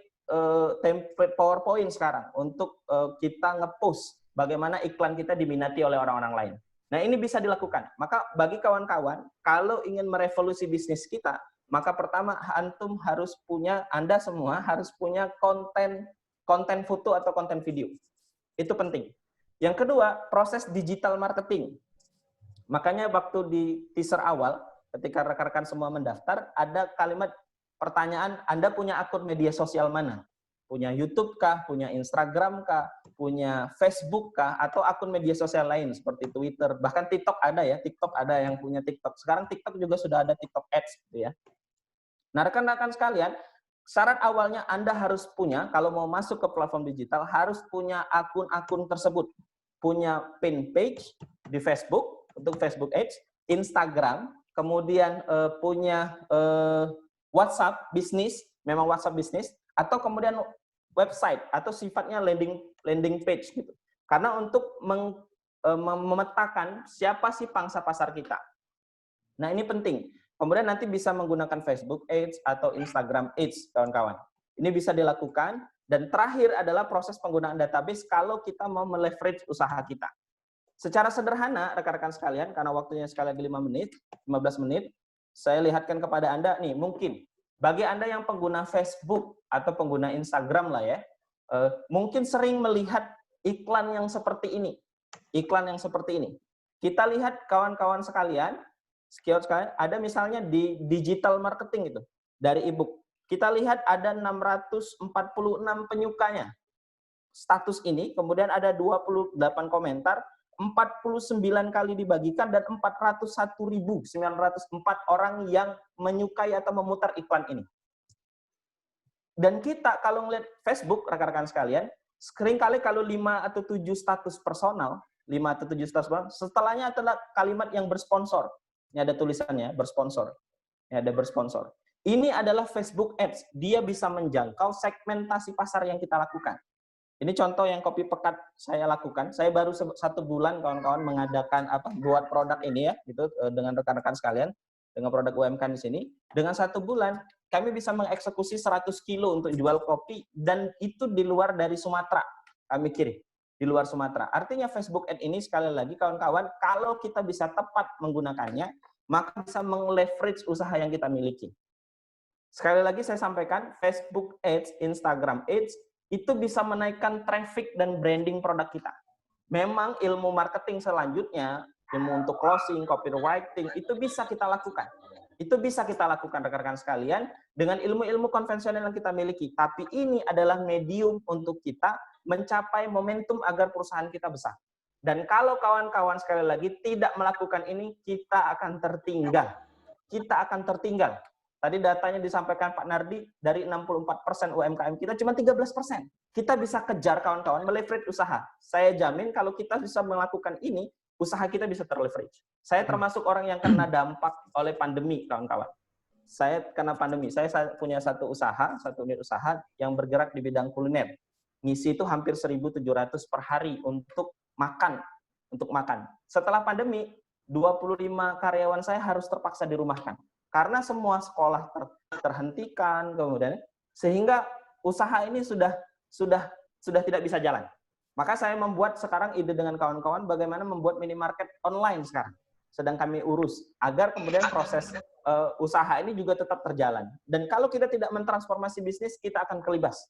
PowerPoint sekarang untuk kita nge-post bagaimana iklan kita diminati oleh orang-orang lain. Nah, ini bisa dilakukan. Maka bagi kawan-kawan, kalau ingin merevolusi bisnis kita, maka pertama antum harus punya, Anda semua harus punya konten foto atau konten video. Itu penting. Yang kedua, proses digital marketing. Makanya waktu di teaser awal, ketika rekan-rekan semua mendaftar, ada kalimat pertanyaan, Anda punya akun media sosial mana? Punya YouTube kah? Punya Instagram kah? Punya Facebook kah? Atau akun media sosial lain seperti Twitter, bahkan TikTok ada ya, TikTok ada yang punya TikTok. Sekarang TikTok juga sudah ada TikTok Ads gitu ya. Nah, rekan-rekan sekalian, syarat awalnya Anda harus punya, kalau mau masuk ke platform digital, harus punya akun-akun tersebut. Punya pin page di Facebook, untuk Facebook Ads, Instagram, kemudian punya WhatsApp bisnis, memang WhatsApp bisnis, atau kemudian website, atau sifatnya landing page gitu. Karena untuk memetakan siapa sih pangsa pasar kita. Nah, ini penting. Kemudian nanti bisa menggunakan Facebook Ads atau Instagram Ads, kawan-kawan. Ini bisa dilakukan. Dan terakhir adalah proses penggunaan database kalau kita mau meleverage usaha kita. Secara sederhana, rekan-rekan sekalian, karena waktunya sekali lagi 15 menit, saya lihatkan kepada Anda, nih mungkin, bagi Anda yang pengguna Facebook atau pengguna Instagram lah ya, mungkin sering melihat iklan yang seperti ini. Iklan yang seperti ini. Kita lihat kawan-kawan sekalian, ada misalnya di digital marketing itu, dari ebook. Kita lihat ada 646 penyukanya status ini, kemudian ada 28 komentar, 49 kali dibagikan, dan 401.904 orang yang menyukai atau memutar iklan ini. Dan kita kalau ngeliat Facebook, rekan-rekan sekalian, seringkali kalau 5 atau 7 status personal, setelahnya adalah kalimat yang bersponsor. Ini ada tulisannya, bersponsor. Ini ada bersponsor. Ini adalah Facebook Ads. Dia bisa menjangkau segmentasi pasar yang kita lakukan. Ini contoh yang Kopi Pekat saya lakukan. Saya baru 1 bulan kawan-kawan mengadakan buat produk ini ya, gitu dengan rekan-rekan sekalian, dengan produk UMKM di sini. Dengan 1 bulan kami bisa mengeksekusi 100 kilo untuk jual kopi, dan itu di luar dari Sumatera. Kami kirim di luar Sumatera. Artinya Facebook Ad ini sekali lagi kawan-kawan, kalau kita bisa tepat menggunakannya, maka bisa meng-leverage usaha yang kita miliki. Sekali lagi saya sampaikan, Facebook Ads, Instagram Ads, itu bisa menaikkan traffic dan branding produk kita. Memang ilmu marketing selanjutnya, ilmu untuk closing, copywriting, itu bisa kita lakukan. Itu bisa kita lakukan rekan-rekan sekalian dengan ilmu-ilmu konvensional yang kita miliki. Tapi ini adalah medium untuk kita mencapai momentum agar perusahaan kita besar. Dan kalau kawan-kawan sekali lagi tidak melakukan ini, kita akan tertinggal. Kita akan tertinggal. Tadi datanya disampaikan Pak Nardi, dari 64% UMKM kita cuma 13%. Kita bisa kejar kawan-kawan meleverage usaha. Saya jamin kalau kita bisa melakukan ini, usaha kita bisa terleverage. Saya termasuk orang yang kena dampak oleh pandemi, kawan-kawan. Saya kena pandemi. Saya punya satu unit usaha yang bergerak di bidang kuliner. Ngisi itu hampir 1.700 per hari untuk makan. Setelah pandemi, 25 karyawan saya harus terpaksa dirumahkan. Karena semua sekolah terhentikan, kemudian sehingga usaha ini sudah tidak bisa jalan. Maka saya membuat sekarang ide dengan kawan-kawan bagaimana membuat minimarket online sekarang. Sedang kami urus agar kemudian proses usaha ini juga tetap terjalan. Dan kalau kita tidak mentransformasi bisnis, kita akan kelibas.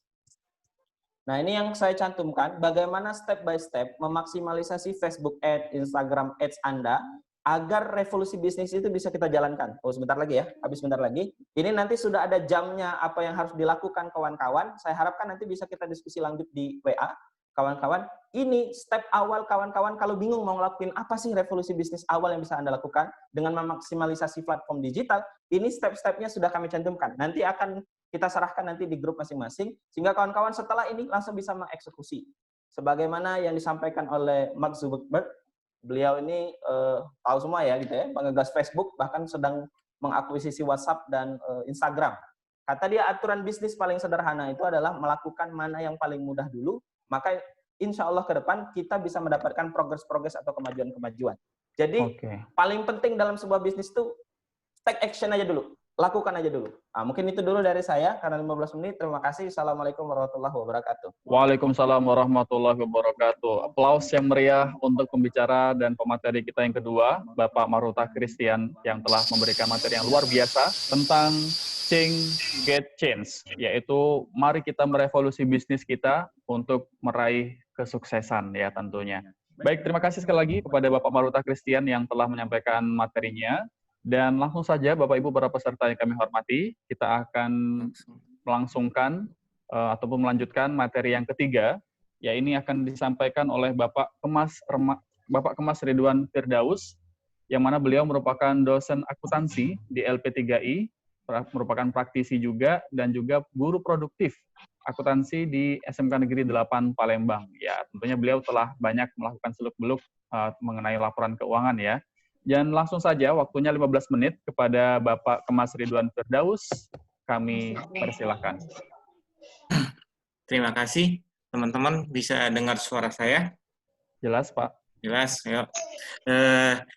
Nah, ini yang saya cantumkan, bagaimana step by step memaksimalisasi Facebook Ads, Instagram Ads Anda, agar revolusi bisnis itu bisa kita jalankan. Oh, sebentar lagi ya, habis sebentar lagi. Ini nanti sudah ada jamnya apa yang harus dilakukan kawan-kawan. Saya harapkan nanti bisa kita diskusi lanjut di WA. Kawan-kawan, ini step awal kawan-kawan kalau bingung mau ngelakuin apa sih revolusi bisnis awal yang bisa Anda lakukan dengan memaksimalisasi platform digital, ini step-stepnya sudah kami cantumkan. Nanti akan kita serahkan nanti di grup masing-masing, sehingga kawan-kawan setelah ini langsung bisa mengeksekusi. Sebagaimana yang disampaikan oleh Mark Zuckerberg, beliau ini tahu semua ya, gitu ya, pengegas Facebook, bahkan sedang mengakuisisi WhatsApp dan Instagram. Kata dia aturan bisnis paling sederhana itu adalah melakukan mana yang paling mudah dulu, maka insya Allah ke depan kita bisa mendapatkan progres-progres atau kemajuan-kemajuan. Jadi paling penting dalam sebuah bisnis itu take action aja dulu, lakukan aja dulu. Nah, mungkin itu dulu dari saya, karena 15 menit. Terima kasih. Assalamualaikum warahmatullahi wabarakatuh. Waalaikumsalam warahmatullahi wabarakatuh. Aplaus yang meriah untuk pembicara dan pemateri kita yang kedua, Bapak Maruta Christian, yang telah memberikan materi yang luar biasa tentang Change Get Change, yaitu mari kita merevolusi bisnis kita untuk meraih kesuksesan ya tentunya. Baik, terima kasih sekali lagi kepada Bapak Maruta Christian yang telah menyampaikan materinya. Dan langsung saja Bapak Ibu para peserta yang kami hormati, kita akan melangsungkan ataupun melanjutkan materi yang ketiga, ya ini akan disampaikan oleh Bapak Kemas Ridwan Firdaus, yang mana beliau merupakan dosen akuntansi di LP3I, merupakan praktisi juga, dan juga guru produktif akuntansi di SMK Negeri 8 Palembang. Ya, tentunya beliau telah banyak melakukan seluk-beluk mengenai laporan keuangan ya. Dan langsung saja waktunya 15 menit kepada Bapak Kemas Ridwan Firdaus, kami persilahkan. Terima kasih, teman-teman. Bisa dengar suara saya? Jelas, Pak. Jelas, yuk.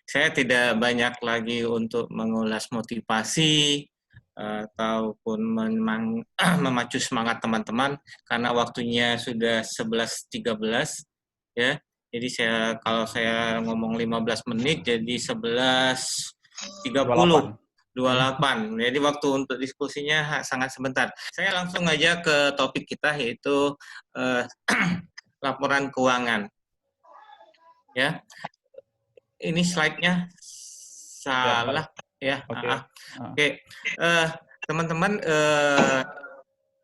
Saya tidak banyak lagi untuk mengulas motivasi ataupun memacu semangat teman-teman, karena waktunya sudah 11.13, ya. Jadi kalau saya ngomong 15 menit, jadi 11.30. 28. Jadi waktu untuk diskusinya sangat sebentar. Saya langsung aja ke topik kita, yaitu laporan keuangan. Ya, ini slide-nya salah ya. Oke. Teman-teman,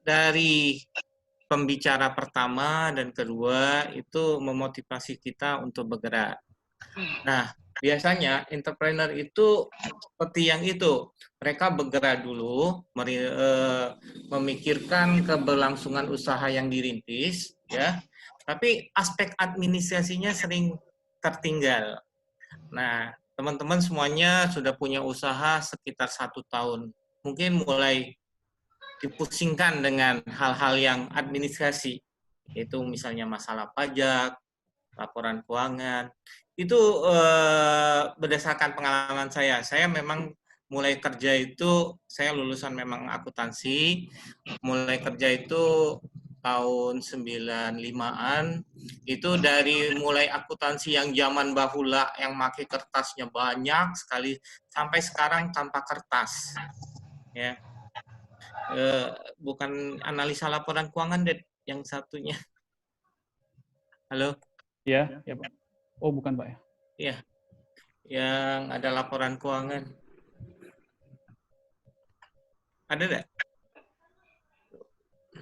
dari pembicara pertama dan kedua itu memotivasi kita untuk bergerak. Nah, biasanya entrepreneur itu seperti yang itu, mereka bergerak dulu, memikirkan keberlangsungan usaha yang dirintis, ya. Tapi aspek administrasinya sering tertinggal. Nah, teman-teman semuanya sudah punya usaha sekitar 1 tahun, mungkin mulai dipusingkan dengan hal-hal yang administrasi, yaitu misalnya masalah pajak, laporan keuangan. Itu berdasarkan pengalaman saya memang mulai kerja itu, saya lulusan memang akuntansi, mulai kerja itu tahun 95-an, itu dari mulai akuntansi yang zaman bahula yang pakai kertasnya banyak sekali, sampai sekarang tanpa kertas. Ya. Bukan analisa laporan keuangan, Ded, yang satunya. Halo? Iya, ya, Pak. Oh, bukan, Pak ya? Iya. Yang ada laporan keuangan. Ada enggak?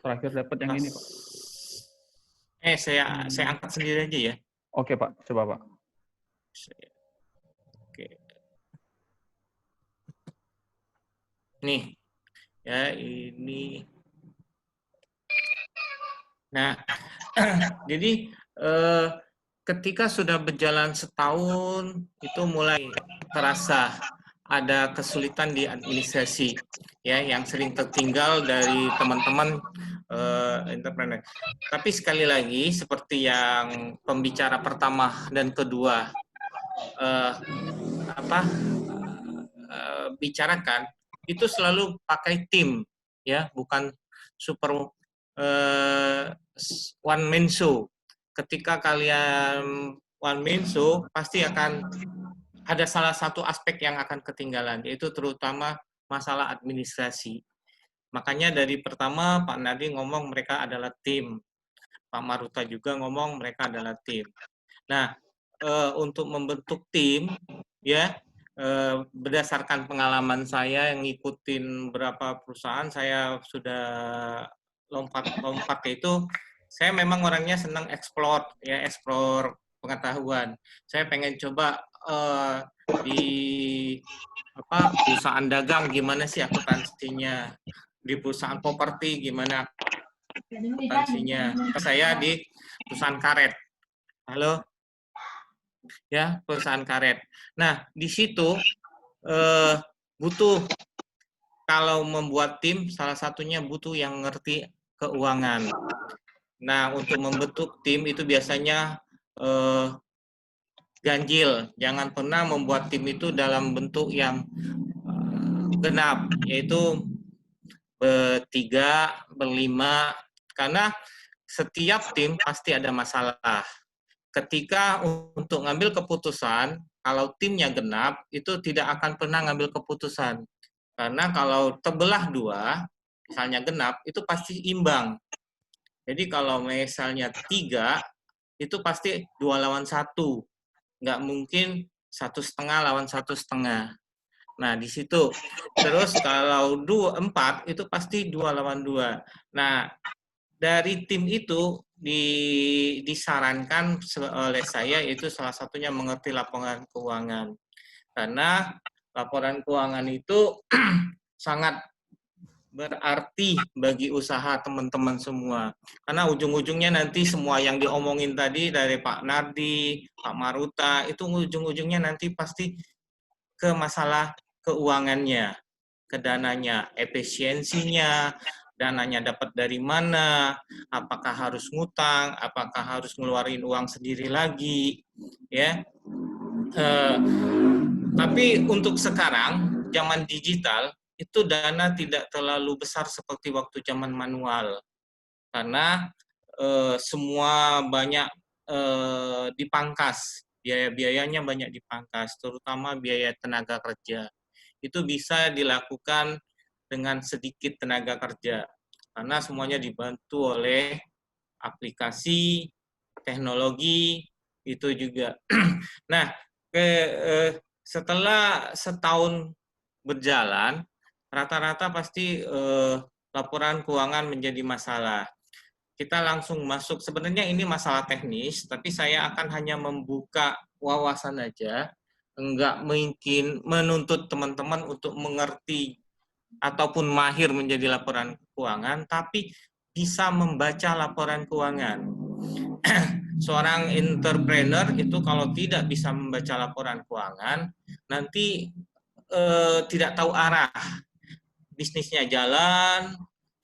Terakhir dapat yang ini, Pak. Saya angkat sendiri aja ya. Oke Pak, coba Pak. Oke. Nih, ya ini. Nah, jadi ketika sudah berjalan setahun, itu mulai terasa ada kesulitan di administrasi, ya, yang sering tertinggal dari teman-teman entrepreneur. Tapi sekali lagi, seperti yang pembicara pertama dan kedua bicarakan, itu selalu pakai tim, ya, bukan super one man show. Ketika kalian one man show, pasti akan ada salah satu aspek yang akan ketinggalan, yaitu terutama masalah administrasi. Makanya dari pertama Pak Nadi ngomong mereka adalah tim, Pak Maruta juga ngomong mereka adalah tim. Nah, untuk membentuk tim, ya, berdasarkan pengalaman saya yang ngikutin berapa perusahaan, saya sudah lompat itu, saya memang orangnya senang explore, ya, explore pengetahuan. Saya pengen coba di perusahaan dagang gimana sih akuntansinya, di perusahaan properti gimana akuntansinya. Saya di perusahaan karet. Halo, ya, perusahaan karet. Nah, di situ butuh, kalau membuat tim, salah satunya butuh yang ngerti keuangan. Nah, untuk membentuk tim itu biasanya ganjil. Jangan pernah membuat tim itu dalam bentuk yang genap, yaitu bertiga, berlima, karena setiap tim pasti ada masalah. Ketika untuk ngambil keputusan, kalau timnya genap, itu tidak akan pernah ngambil keputusan. Karena kalau terbelah dua, misalnya genap, itu pasti imbang. Jadi kalau misalnya 3, itu pasti 2 lawan 1. Nggak mungkin 1,5 lawan 1,5. Nah, di situ. Terus kalau 4, itu pasti 2 lawan 2. Nah, dari tim itu disarankan oleh saya, itu salah satunya mengerti laporan keuangan. Karena laporan keuangan itu sangat berarti bagi usaha teman-teman semua. Karena ujung-ujungnya nanti semua yang diomongin tadi dari Pak Nardi, Pak Maruta, itu ujung-ujungnya nanti pasti ke masalah keuangannya, ke dananya, efisiensinya, dananya dapat dari mana, apakah harus ngutang, apakah harus ngeluarin uang sendiri lagi, ya. Tapi untuk sekarang, zaman digital, itu dana tidak terlalu besar seperti waktu zaman manual. Karena semua banyak dipangkas, biaya-biayanya banyak dipangkas, terutama biaya tenaga kerja. Itu bisa dilakukan dengan sedikit tenaga kerja, karena semuanya dibantu oleh aplikasi, teknologi, itu juga. Nah, setelah setahun berjalan, rata-rata pasti laporan keuangan menjadi masalah. Kita langsung masuk, sebenarnya ini masalah teknis, tapi saya akan hanya membuka wawasan aja, enggak mungkin menuntut teman-teman untuk mengerti ataupun mahir menjadi laporan keuangan, tapi bisa membaca laporan keuangan. Seorang entrepreneur itu kalau tidak bisa membaca laporan keuangan, nanti tidak tahu arah. Bisnisnya jalan,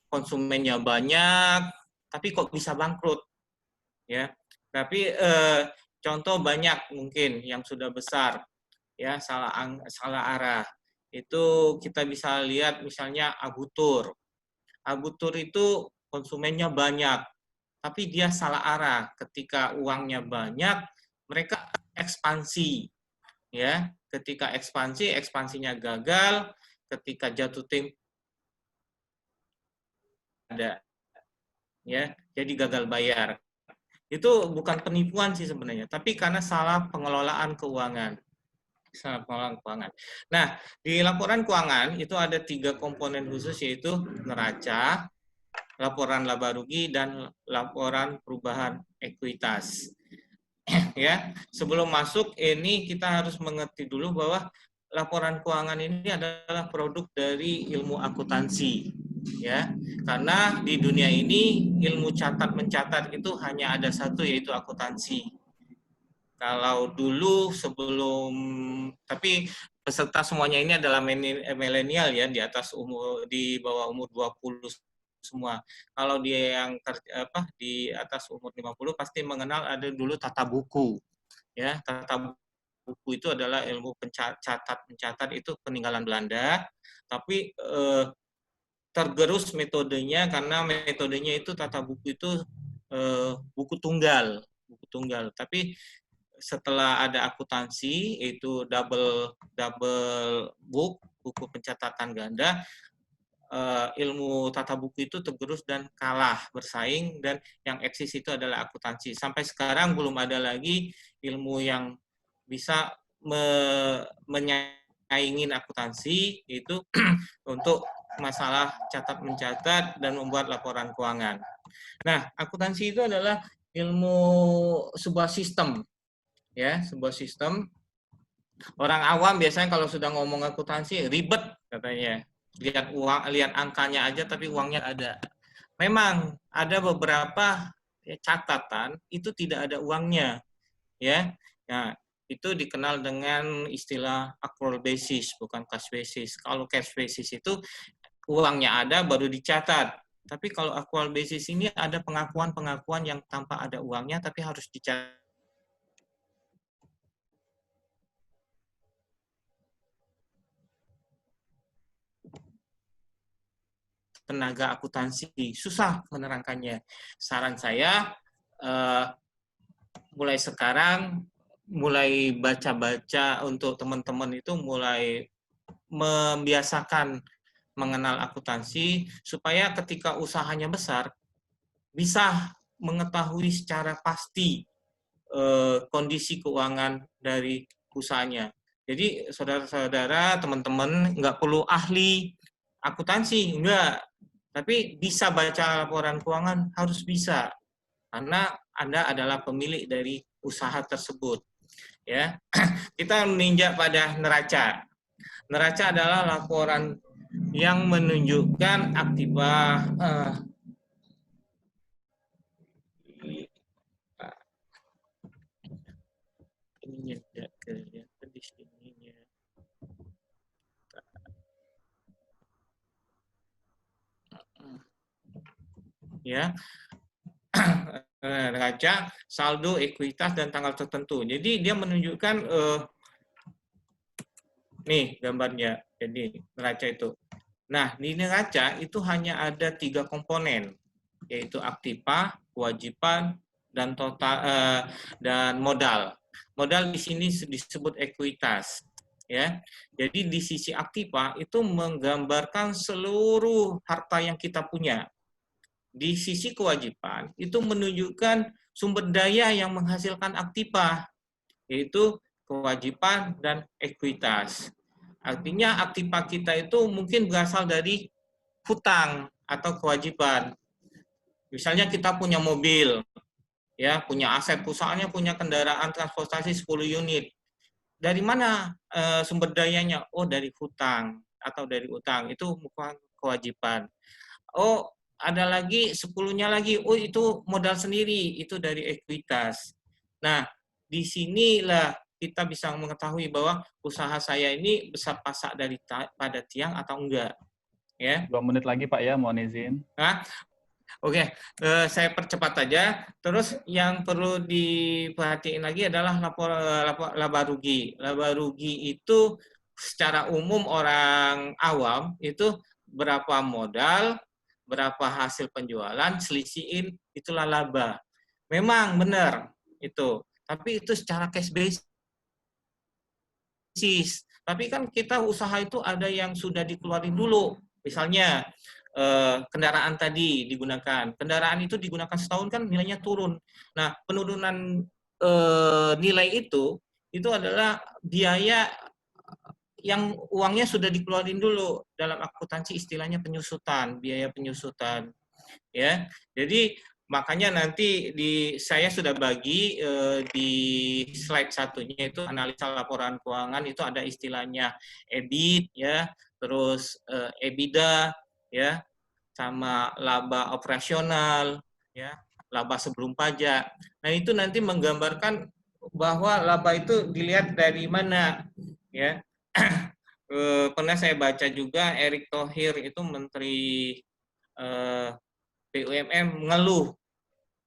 konsumennya banyak, tapi kok bisa bangkrut, ya. Tapi contoh banyak mungkin yang sudah besar, ya, salah arah. Itu kita bisa lihat misalnya Abutur. Abutur itu konsumennya banyak, tapi dia salah arah. Ketika uangnya banyak, mereka ekspansi, ya. Ketika ekspansinya gagal. Ketika jatuh tempo ada, ya, jadi gagal bayar. Itu bukan penipuan sih sebenarnya, tapi karena salah pengelolaan keuangan. Salah pengelolaan keuangan. Nah, di laporan keuangan itu ada 3 komponen khusus, yaitu neraca, laporan laba rugi, dan laporan perubahan ekuitas. ya, sebelum masuk ini kita harus mengerti dulu bahwa laporan keuangan ini adalah produk dari ilmu akuntansi, ya. Karena di dunia ini ilmu catat mencatat itu hanya ada satu, yaitu akuntansi. Kalau dulu sebelum, tapi peserta semuanya ini adalah milenial ya, di atas umur, di bawah umur 20 semua. Kalau dia yang di atas umur 50 pasti mengenal ada dulu tata buku. Ya, tata buku itu adalah ilmu mencatat itu peninggalan Belanda, tapi tergerus metodenya karena metodenya itu tata buku itu buku tunggal. Tapi setelah ada akuntansi, itu double book, buku pencatatan ganda, ilmu tata buku itu tergerus dan kalah bersaing, dan yang eksis itu adalah akuntansi. Sampai sekarang belum ada lagi ilmu yang bisa menyaingin akuntansi itu untuk masalah catat mencatat dan membuat laporan keuangan. Nah, akuntansi itu adalah ilmu sebuah sistem. Ya, sebuah sistem. Orang awam biasanya kalau sudah ngomong akuntansi ribet katanya. Lihat uang, lihat angkanya aja tapi uangnya ada. Memang ada beberapa catatan itu tidak ada uangnya, ya. Nah, itu dikenal dengan istilah accrual basis, bukan cash basis. Kalau cash basis itu uangnya ada baru dicatat. Tapi kalau accrual basis ini ada pengakuan-pengakuan yang tanpa ada uangnya tapi harus dicatat. Tenaga akuntansi susah menerangkannya. Saran saya mulai sekarang, mulai baca-baca untuk teman-teman itu mulai membiasakan mengenal akuntansi supaya ketika usahanya besar bisa mengetahui secara pasti kondisi keuangan dari usahanya. Jadi saudara-saudara, teman-teman nggak perlu ahli akuntansi, enggak. Tapi bisa baca laporan keuangan, harus bisa. Karena Anda adalah pemilik dari usaha tersebut. Ya, kita meninjak pada neraca. Neraca adalah laporan yang menunjukkan aktiva ini tidak kelihatan di sininya. Ya, neraca, saldo, ekuitas, dan tanggal tertentu. Jadi dia menunjukkan nih gambarnya. Jadi neraca itu. Nah, di neraca itu hanya ada 3 komponen, yaitu aktiva, kewajiban, dan total dan modal. Modal di sini disebut ekuitas. Ya, jadi di sisi aktiva itu menggambarkan seluruh harta yang kita punya. Di sisi kewajiban itu menunjukkan sumber daya yang menghasilkan aktiva, yaitu kewajiban dan ekuitas. Artinya aktiva kita itu mungkin berasal dari hutang atau kewajiban. Misalnya kita punya mobil, ya, punya aset perusahaannya, punya kendaraan transportasi 10 unit. Dari mana sumber dayanya? Oh, dari hutang atau dari utang. Itu bukan kewajiban. Oh, ada lagi 10-nya lagi, oh itu modal sendiri, itu dari ekuitas. Nah, di sinilah kita bisa mengetahui bahwa usaha saya ini besar pasak dari pada tiang atau enggak. Ya. 2 menit lagi Pak ya, mohon izin. Nah, oke, saya percepat aja. Terus yang perlu diperhatiin lagi adalah laba rugi. Laba rugi itu secara umum orang awam itu berapa modal, berapa hasil penjualan, selisihin, itulah laba. Memang benar itu. Tapi itu secara cash basis. Tapi kan kita usaha itu ada yang sudah dikeluarin dulu. Misalnya kendaraan tadi digunakan. Kendaraan itu digunakan setahun kan nilainya turun. Nah, penurunan nilai itu adalah biaya yang uangnya sudah dikeluarin dulu. Dalam akuntansi istilahnya penyusutan, biaya penyusutan. Ya. Jadi makanya nanti saya sudah bagi di slide satunya itu analisa laporan keuangan itu ada istilahnya EBIT ya, terus EBITDA ya, sama laba operasional ya, laba sebelum pajak. Nah, itu nanti menggambarkan bahwa laba itu dilihat dari mana ya. Pernah saya baca juga Erick Thohir itu Menteri BUMN mengeluh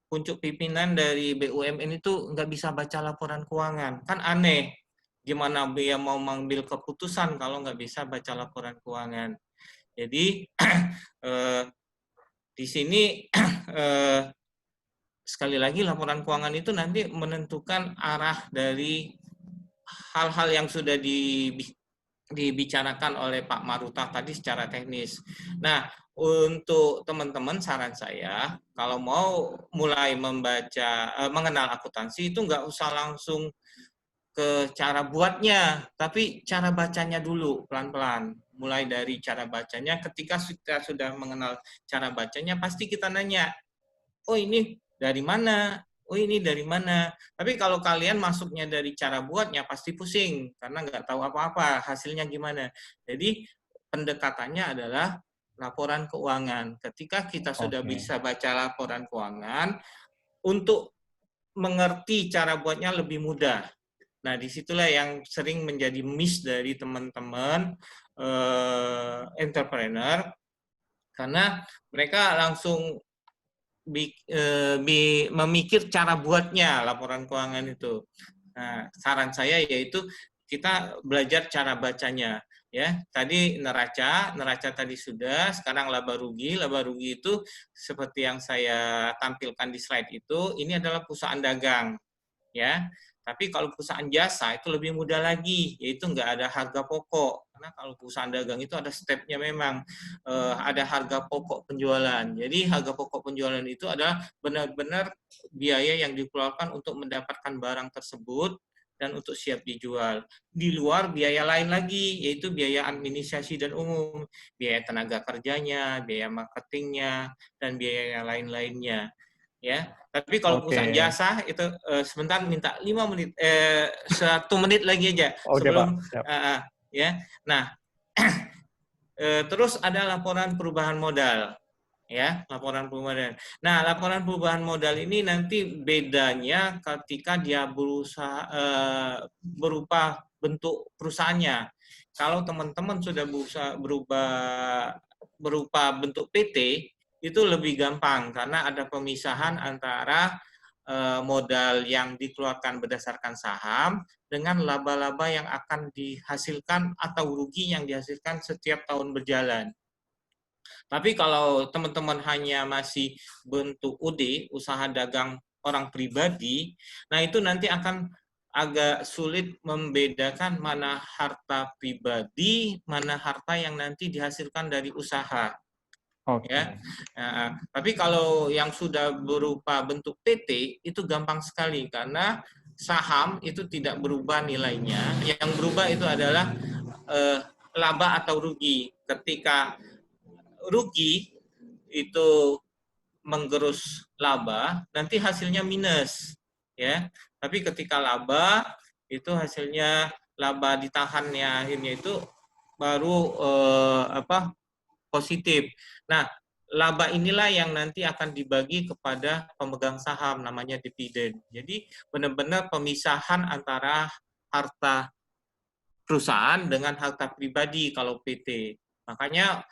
puncuk pimpinan dari BUMN itu nggak bisa baca laporan keuangan. Kan aneh, gimana dia mau mengambil keputusan kalau nggak bisa baca laporan keuangan. Jadi di sini sekali lagi laporan keuangan itu nanti menentukan arah dari hal-hal yang sudah dibicarakan oleh Pak Marutah tadi secara teknis. Nah, untuk teman-teman saran saya, kalau mau mulai mengenal akuntansi itu nggak usah langsung ke cara buatnya, tapi cara bacanya dulu pelan-pelan. Mulai dari cara bacanya, ketika kita sudah mengenal cara bacanya, pasti kita nanya, oh ini dari mana? Oh ini dari mana? Tapi kalau kalian masuknya dari cara buatnya pasti pusing karena nggak tahu apa-apa hasilnya gimana. Jadi pendekatannya adalah laporan keuangan. Ketika kita sudah bisa baca laporan keuangan, untuk mengerti cara buatnya lebih mudah. Nah, disitulah yang sering menjadi miss dari teman-teman entrepreneur karena mereka langsung memikir cara buatnya laporan keuangan itu. Nah, saran saya yaitu kita belajar cara bacanya. Ya, tadi neraca tadi sudah, sekarang laba rugi itu seperti yang saya tampilkan di slide itu, ini adalah perusahaan dagang, ya. Tapi kalau perusahaan jasa itu lebih mudah lagi, yaitu nggak ada harga pokok. Karena kalau perusahaan dagang itu ada stepnya memang, ada harga pokok penjualan. Jadi harga pokok penjualan itu adalah benar-benar biaya yang dikeluarkan untuk mendapatkan barang tersebut dan untuk siap dijual. Di luar biaya lain lagi, yaitu biaya administrasi dan umum, biaya tenaga kerjanya, biaya marketingnya, dan biaya yang lain-lainnya. Ya, tapi kalau perusahaan jasa itu sebentar minta 5 menit, 1 menit lagi aja sebelum Pak. Ya. Nah, terus ada laporan perubahan modal, ya, laporan perubahan modal. Nah, laporan perubahan modal ini nanti bedanya ketika dia berupa bentuk perusahaannya. Kalau teman-teman sudah berupa bentuk PT, itu lebih gampang karena ada pemisahan antara modal yang dikeluarkan berdasarkan saham dengan laba-laba yang akan dihasilkan atau rugi yang dihasilkan setiap tahun berjalan. Tapi kalau teman-teman hanya masih bentuk UD, usaha dagang orang pribadi, nah itu nanti akan agak sulit membedakan mana harta pribadi, mana harta yang nanti dihasilkan dari usaha. Ya. Nah, tapi kalau yang sudah berupa bentuk PT itu gampang sekali karena saham itu tidak berubah nilainya. Yang berubah itu adalah laba atau rugi. Ketika rugi itu menggerus laba, nanti hasilnya minus, ya. Tapi ketika laba itu hasilnya laba ditahannya akhirnya itu baru positif. Nah, laba inilah yang nanti akan dibagi kepada pemegang saham, namanya dividen. Jadi benar-benar pemisahan antara harta perusahaan dengan harta pribadi kalau PT. Makanya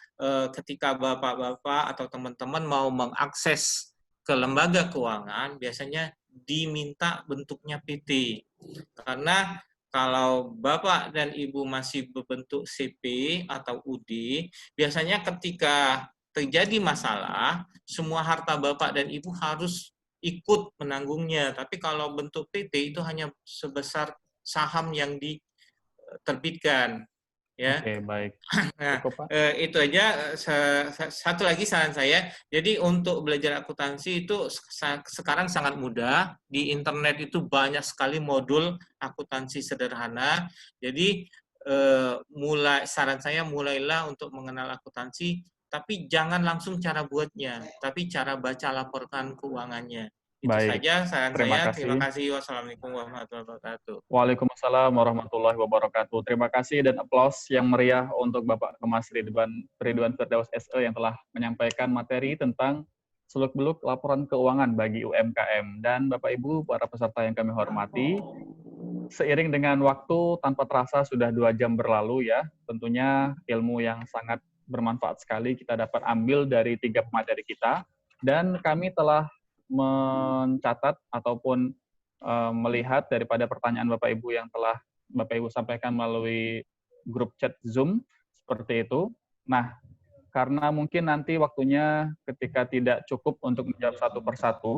ketika bapak-bapak atau teman-teman mau mengakses ke lembaga keuangan, biasanya diminta bentuknya PT. Karena kalau Bapak dan Ibu masih berbentuk CP atau UD, biasanya ketika terjadi masalah, semua harta Bapak dan Ibu harus ikut menanggungnya. Tapi kalau bentuk PT itu hanya sebesar saham yang diterbitkan. Ya. Oke, baik. Nah, itu aja. Satu lagi saran saya, jadi untuk belajar akuntansi itu sekarang sangat mudah. Di internet itu banyak sekali modul akuntansi sederhana. Jadi saran saya mulailah untuk mengenal akuntansi tapi jangan langsung cara buatnya, tapi cara baca laporan keuangannya. Itu Baik, saja saran terima saya. Terima kasih. kasih. Wassalamualaikum warahmatullahi wabarakatuh. Waalaikumsalam warahmatullahi wabarakatuh. Terima kasih dan aplaus yang meriah untuk Bapak Kemas Ridwan Firdaus SE yang telah menyampaikan materi tentang seluk-beluk laporan keuangan bagi UMKM. Dan Bapak Ibu, para peserta yang kami hormati, seiring dengan waktu tanpa terasa sudah 2 jam berlalu ya, tentunya ilmu yang sangat bermanfaat sekali kita dapat ambil dari 3 pemateri kita, dan kami telah mencatat ataupun melihat daripada pertanyaan Bapak Ibu yang telah Bapak Ibu sampaikan melalui grup chat Zoom, seperti itu. Nah, karena mungkin nanti waktunya ketika tidak cukup untuk menjawab satu persatu,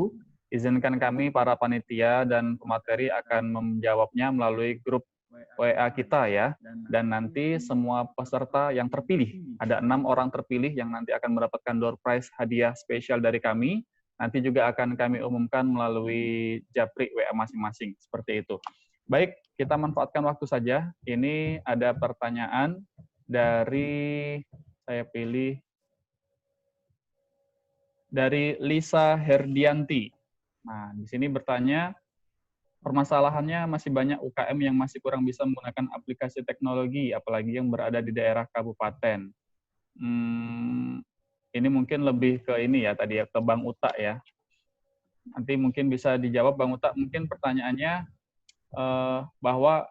izinkan kami para panitia dan pemateri akan menjawabnya melalui grup WA kita ya. Dan nanti semua peserta yang terpilih, ada 6 orang terpilih yang nanti akan mendapatkan door prize hadiah spesial dari kami, nanti juga akan kami umumkan melalui japri WA masing-masing, seperti itu. Baik, kita manfaatkan waktu saja. Ini ada pertanyaan dari, saya pilih, dari Lisa Herdianti. Nah, di sini bertanya, permasalahannya masih banyak UKM yang masih kurang bisa menggunakan aplikasi teknologi, apalagi yang berada di daerah kabupaten. Ini mungkin lebih ke ini ya, tadi ya, ke Bang Uta ya. Nanti mungkin bisa dijawab Bang Uta, mungkin pertanyaannya bahwa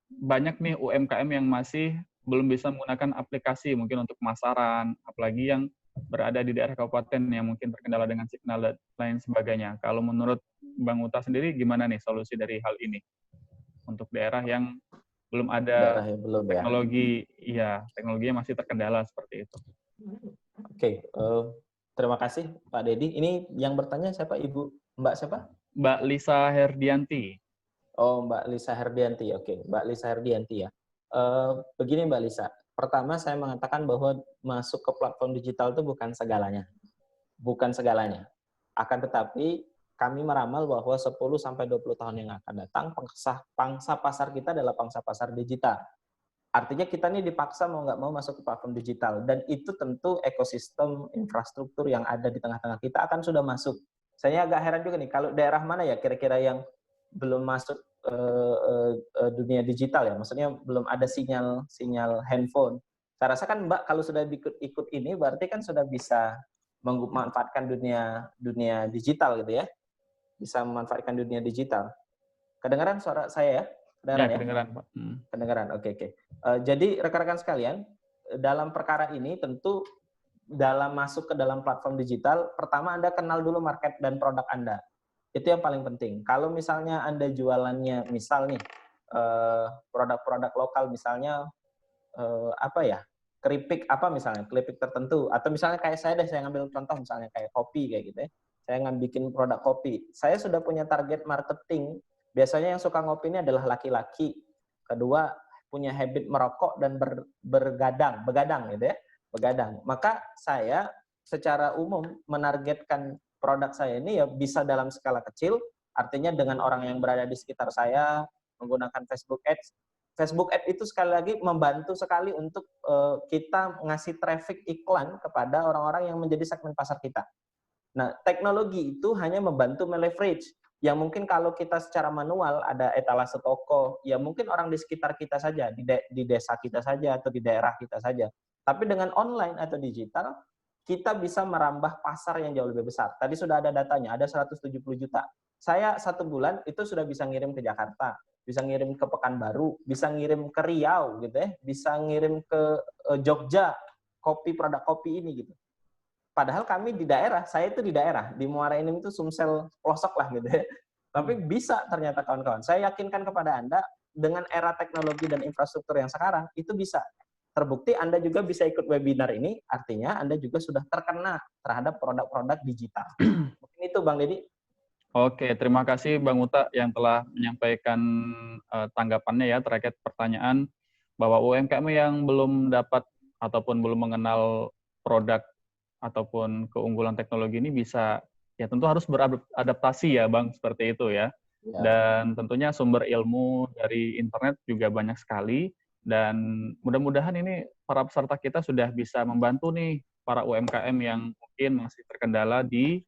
banyak nih UMKM yang masih belum bisa menggunakan aplikasi mungkin untuk pemasaran, apalagi yang berada di daerah kabupaten yang mungkin terkendala dengan signal dan lain sebagainya. Kalau menurut Bang Uta sendiri gimana nih solusi dari hal ini untuk daerah yang belum ada teknologi, ya teknologinya masih terkendala seperti itu. Oke, terima kasih Pak Dedi. Ini yang bertanya siapa, Ibu? Mbak siapa? Mbak Lisa Herdianti. Oh, Mbak Lisa Herdianti. Oke, Mbak Lisa Herdianti ya. Begini Mbak Lisa, pertama saya mengatakan bahwa masuk ke platform digital itu bukan segalanya. Bukan segalanya. Akan tetapi kami meramal bahwa 10-20 tahun yang akan datang, pangsa pasar kita adalah pangsa pasar digital. Artinya kita nih dipaksa mau nggak mau masuk ke platform digital. Dan itu tentu ekosistem infrastruktur yang ada di tengah-tengah kita akan sudah masuk. Saya agak heran juga nih, kalau daerah mana ya kira-kira yang belum masuk dunia digital ya, maksudnya belum ada sinyal handphone. Saya rasa kan Mbak kalau sudah ikut ini berarti kan sudah bisa memanfaatkan dunia digital gitu ya, bisa memanfaatkan dunia digital. Kedengaran suara saya ya? Kedengaran ya? Kedengaran Pak. Kedengaran, oke. Jadi rekan-rekan sekalian, dalam perkara ini tentu dalam masuk ke dalam platform digital, pertama Anda kenal dulu market dan produk Anda. Itu yang paling penting. Kalau misalnya Anda jualannya, misal nih, produk-produk lokal, misalnya, keripik apa misalnya, keripik tertentu, atau misalnya kayak saya ngambil contoh misalnya kayak kopi kayak gitu ya, saya bikin produk kopi, saya sudah punya target marketing, biasanya yang suka ngopi ini adalah laki-laki, kedua punya habit merokok dan begadang gitu ya, begadang. Maka saya secara umum menargetkan produk saya ini ya bisa dalam skala kecil, artinya dengan orang yang berada di sekitar saya, menggunakan Facebook Ads. Facebook Ads itu sekali lagi membantu sekali untuk kita ngasih traffic iklan kepada orang-orang yang menjadi segmen pasar kita. Nah, teknologi itu hanya membantu meleverage. Yang mungkin kalau kita secara manual ada etalase toko, ya mungkin orang di sekitar kita saja, di desa kita saja atau di daerah kita saja. Tapi dengan online atau digital, kita bisa merambah pasar yang jauh lebih besar. Tadi sudah ada datanya, ada 170 juta. Saya 1 bulan itu sudah bisa ngirim ke Jakarta, bisa ngirim ke Pekanbaru, bisa ngirim ke Riau gitu ya, bisa ngirim ke Jogja, produk kopi ini gitu. Padahal kami di daerah, saya itu di daerah, di Muara Enim itu Sumsel pelosok lah gitu ya. Tapi bisa ternyata kawan-kawan. Saya yakinkan kepada Anda, dengan era teknologi dan infrastruktur yang sekarang, itu bisa. Terbukti Anda juga bisa ikut webinar ini, artinya Anda juga sudah terkena terhadap produk-produk digital. Mungkin itu Bang Dedi. Oke, terima kasih Bang Uta yang telah menyampaikan tanggapannya ya terkait pertanyaan bahwa UMKM yang belum dapat ataupun belum mengenal produk ataupun keunggulan teknologi ini bisa, ya tentu harus beradaptasi ya Bang, seperti itu ya. Dan tentunya sumber ilmu dari internet juga banyak sekali. Dan mudah-mudahan ini para peserta kita sudah bisa membantu nih para UMKM yang mungkin masih terkendala di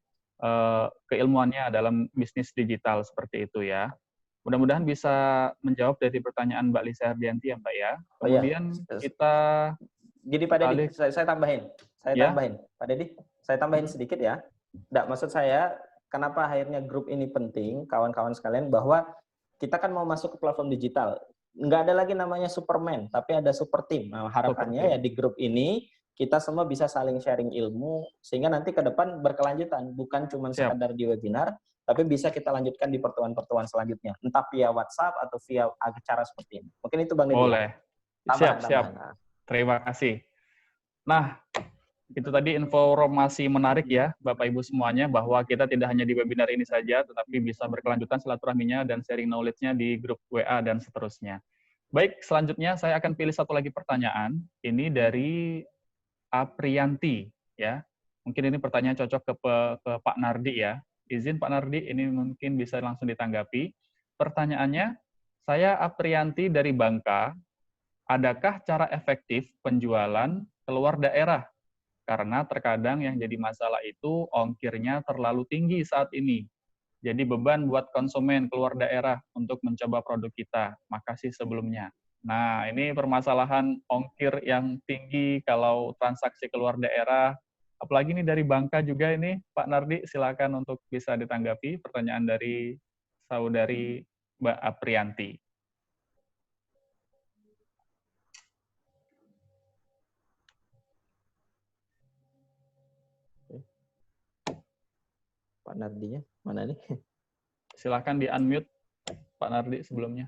keilmuannya dalam bisnis digital seperti itu ya. Mudah-mudahan bisa menjawab dari pertanyaan Mbak Lisa Herdianti ya Mbak ya. Kemudian kita Gini Pak Dedi, saya tambahin. Ya. Pak Dedi, saya tambahin sedikit ya. Nggak, maksud saya, kenapa akhirnya grup ini penting, kawan-kawan sekalian, bahwa kita kan mau masuk ke platform digital. Nggak ada lagi namanya Superman, tapi ada super team. Nah, harapannya ya di grup ini, kita semua bisa saling sharing ilmu, sehingga nanti ke depan berkelanjutan. Bukan cuma sekadar di webinar, tapi bisa kita lanjutkan di pertemuan-pertemuan selanjutnya. Entah via WhatsApp atau via acara seperti ini. Mungkin itu Bang Dedi. Boleh. Siap. Terima kasih. Nah, itu tadi informasi menarik ya, Bapak Ibu semuanya, bahwa kita tidak hanya di webinar ini saja, tetapi bisa berkelanjutan silaturahminya dan sharing knowledge-nya di grup WA dan seterusnya. Baik, selanjutnya saya akan pilih satu lagi pertanyaan. Ini dari Aprianti, ya. Mungkin ini pertanyaan cocok ke Pak Nardi ya. Izin Pak Nardi, ini mungkin bisa langsung ditanggapi. Pertanyaannya, saya Aprianti dari Bangka. Adakah cara efektif penjualan keluar daerah? Karena terkadang yang jadi masalah itu ongkirnya terlalu tinggi saat ini. Jadi beban buat konsumen keluar daerah untuk mencoba produk kita. Makasih sebelumnya. Nah, ini permasalahan ongkir yang tinggi kalau transaksi keluar daerah. Apalagi ini dari Bangka juga ini, Pak Nardi, silakan untuk bisa ditanggapi pertanyaan dari saudari Mbak Aprianti. Pak Nardinya mana nih? Silakan di-unmute Pak Nardi sebelumnya.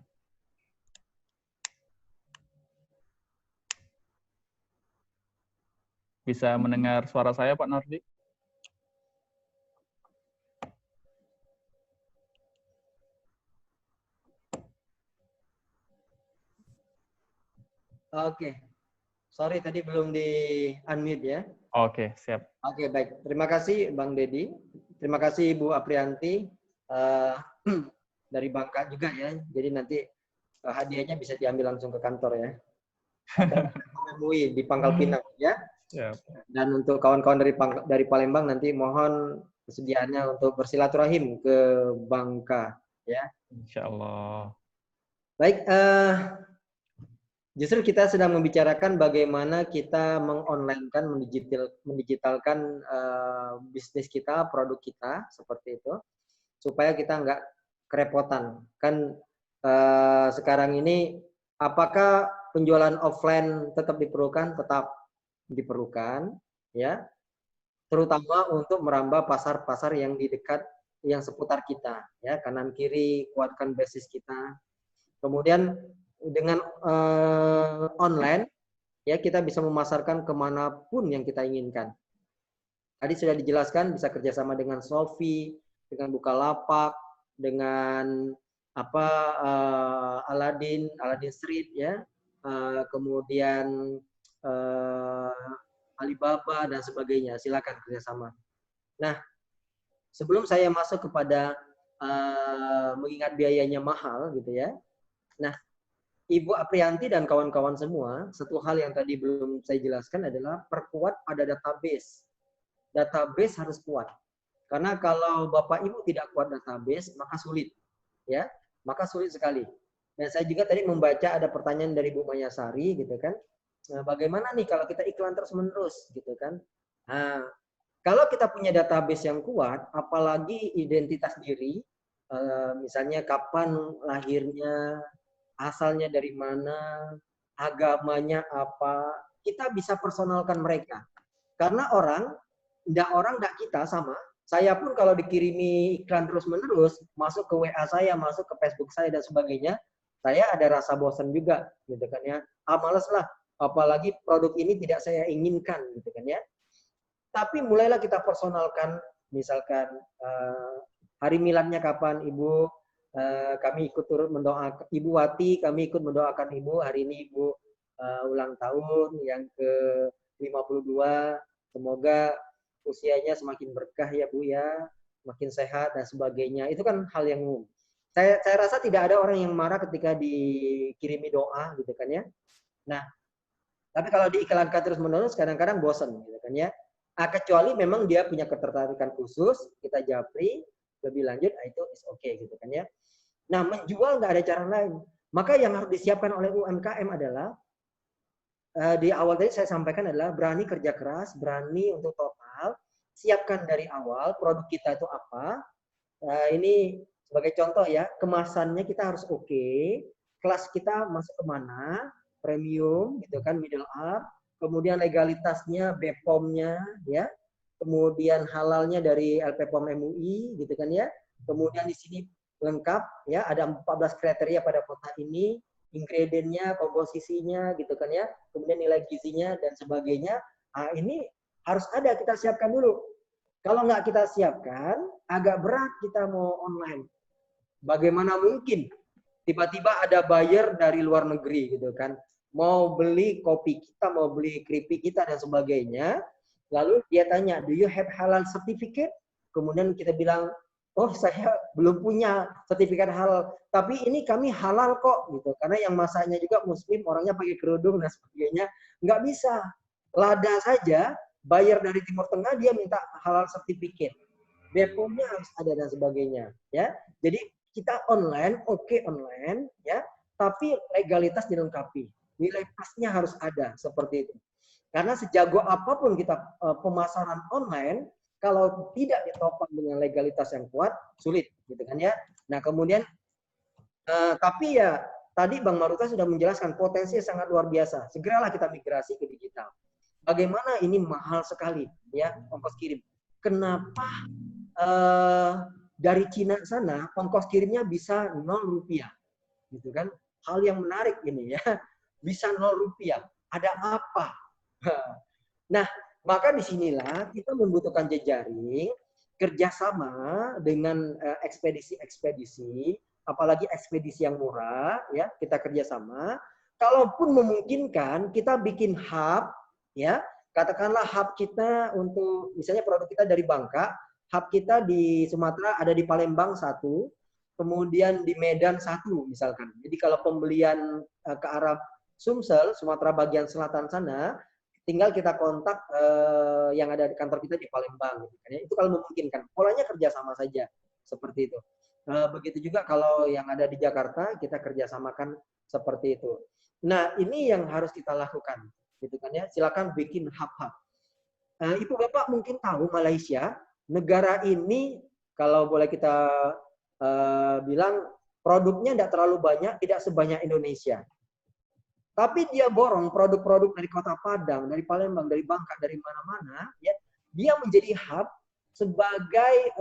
Bisa mendengar suara saya Pak Nardi? Oke. Sorry tadi belum di-unmute ya. Oke, siap. Oke, baik. Terima kasih Bang Dedi. Terima kasih Bu Aprianti dari Bangka juga ya. Jadi nanti hadiahnya bisa diambil langsung ke kantor ya. MUI di Pangkal Pinang ya. Dan untuk kawan-kawan dari Palembang nanti mohon kesediaannya untuk bersilaturahim ke Bangka ya. Insya Allah. Baik, justru kita sedang membicarakan bagaimana kita mengonlinekan, mendigitalkan bisnis kita, produk kita, seperti itu, supaya kita nggak kerepotan. Kan sekarang ini, apakah penjualan offline tetap diperlukan? Tetap diperlukan, ya, terutama untuk merambah pasar-pasar yang di dekat, yang seputar kita, ya, kanan kiri, kuatkan basis kita. Kemudian dengan online, ya kita bisa memasarkan kemanapun yang kita inginkan. Tadi sudah dijelaskan bisa kerjasama dengan Shopee, dengan Bukalapak, dengan Aladin Street, ya, kemudian Alibaba dan sebagainya. Silakan kerjasama. Nah, sebelum saya masuk kepada mengingat biayanya mahal, gitu ya. Nah, Ibu Aprianti dan kawan-kawan semua, satu hal yang tadi belum saya jelaskan adalah perkuat pada database. Database harus kuat. Karena kalau Bapak Ibu tidak kuat database, maka sulit. Ya, maka sulit sekali. Dan saya juga tadi membaca ada pertanyaan dari Bu Mayasari, gitu kan. Nah, bagaimana nih kalau kita iklan terus-menerus, gitu kan. Nah, kalau kita punya database yang kuat, apalagi identitas diri, misalnya kapan lahirnya, asalnya dari mana, agamanya apa, kita bisa personalkan mereka. Karena orang enggak kita sama. Saya pun kalau dikirimi iklan terus-menerus, masuk ke WA saya, masuk ke Facebook saya dan sebagainya, saya ada rasa bosan juga, gitu kan ya. Males lah, apalagi produk ini tidak saya inginkan, gitu kan ya. Tapi mulailah kita personalkan, misalkan hari miladnya kapan Ibu, kami ikut turut mendoakan Ibu Wati, kami ikut mendoakan Ibu hari ini Ibu ulang tahun yang ke-52. Semoga usianya semakin berkah ya Bu ya, makin sehat dan sebagainya. Itu kan hal yang umum. Saya rasa tidak ada orang yang marah ketika dikirimi doa gitu kan ya. Nah, tapi kalau diiklankan terus-menerus kadang-kadang bosan gitu kan ya. Kecuali memang dia punya ketertarikan khusus, kita japri lebih lanjut, itu is okay gitu kan ya. Nah, menjual nggak ada cara lain. Maka yang harus disiapkan oleh UMKM adalah di awal tadi saya sampaikan adalah berani kerja keras, berani untuk total, siapkan dari awal produk kita itu apa. Ini sebagai contoh ya, kemasannya kita harus oke, kelas kita masuk kemana, premium gitu kan, middle up, kemudian legalitasnya, BPOM-nya ya, kemudian halalnya dari LPPOM MUI gitu kan ya, kemudian di sini lengkap ya, ada 14 kriteria pada kota ini, ingredientnya, komposisinya gitu kan ya, kemudian nilai gizinya dan sebagainya. Ini harus ada, kita siapkan dulu. Kalau nggak kita siapkan, agak berat kita mau online. Bagaimana mungkin tiba-tiba ada buyer dari luar negeri gitu kan, mau beli kopi kita, mau beli keripik kita dan sebagainya, lalu dia tanya, do you have halal certificate? Kemudian kita bilang, oh saya belum punya sertifikat halal, tapi ini kami halal kok gitu, karena yang masaknya juga muslim, orangnya pakai kerudung dan sebagainya. Nggak bisa, lada saja, buyer dari Timur Tengah dia minta halal certificate, BPOM-nya harus ada dan sebagainya ya. Jadi kita online, oke online ya, tapi legalitas dilengkapi, nilai pasnya harus ada seperti itu. Karena sejago apapun kita pemasaran online, kalau tidak ditopang dengan legalitas yang kuat, sulit gitu kan ya. Nah kemudian tapi ya tadi Bang Maruta sudah menjelaskan potensi sangat luar biasa. Segeralah kita migrasi ke digital. Bagaimana ini mahal sekali ya ongkos kirim. Kenapa dari Cina sana ongkos kirimnya bisa 0 rupiah, gitu kan? Hal yang menarik ini ya, bisa 0 rupiah. Ada apa? Nah, maka disinilah kita membutuhkan jejaring, kerjasama dengan ekspedisi-ekspedisi, apalagi ekspedisi yang murah, ya kita kerjasama. Kalaupun memungkinkan, kita bikin hub, ya katakanlah hub kita untuk misalnya produk kita dari Bangka, hub kita di Sumatera ada di Palembang satu, kemudian di Medan satu misalkan. Jadi kalau pembelian ke arah Sumsel, Sumatera bagian selatan sana, tinggal kita kontak yang ada di kantor kita di Palembang. Gitu kan, ya. Itu kalau memungkinkan. Polanya kerjasama saja seperti itu. Begitu juga kalau yang ada di Jakarta kita kerjasamakan seperti itu. Nah ini yang harus kita lakukan, gitu kan ya. Silakan bikin hub-hub. Ibu Bapak mungkin tahu Malaysia. Negara ini kalau boleh kita bilang produknya tidak terlalu banyak, tidak sebanyak Indonesia. Tapi dia borong produk-produk dari Kota Padang, dari Palembang, dari Bangka, dari mana-mana, ya. Dia menjadi hub sebagai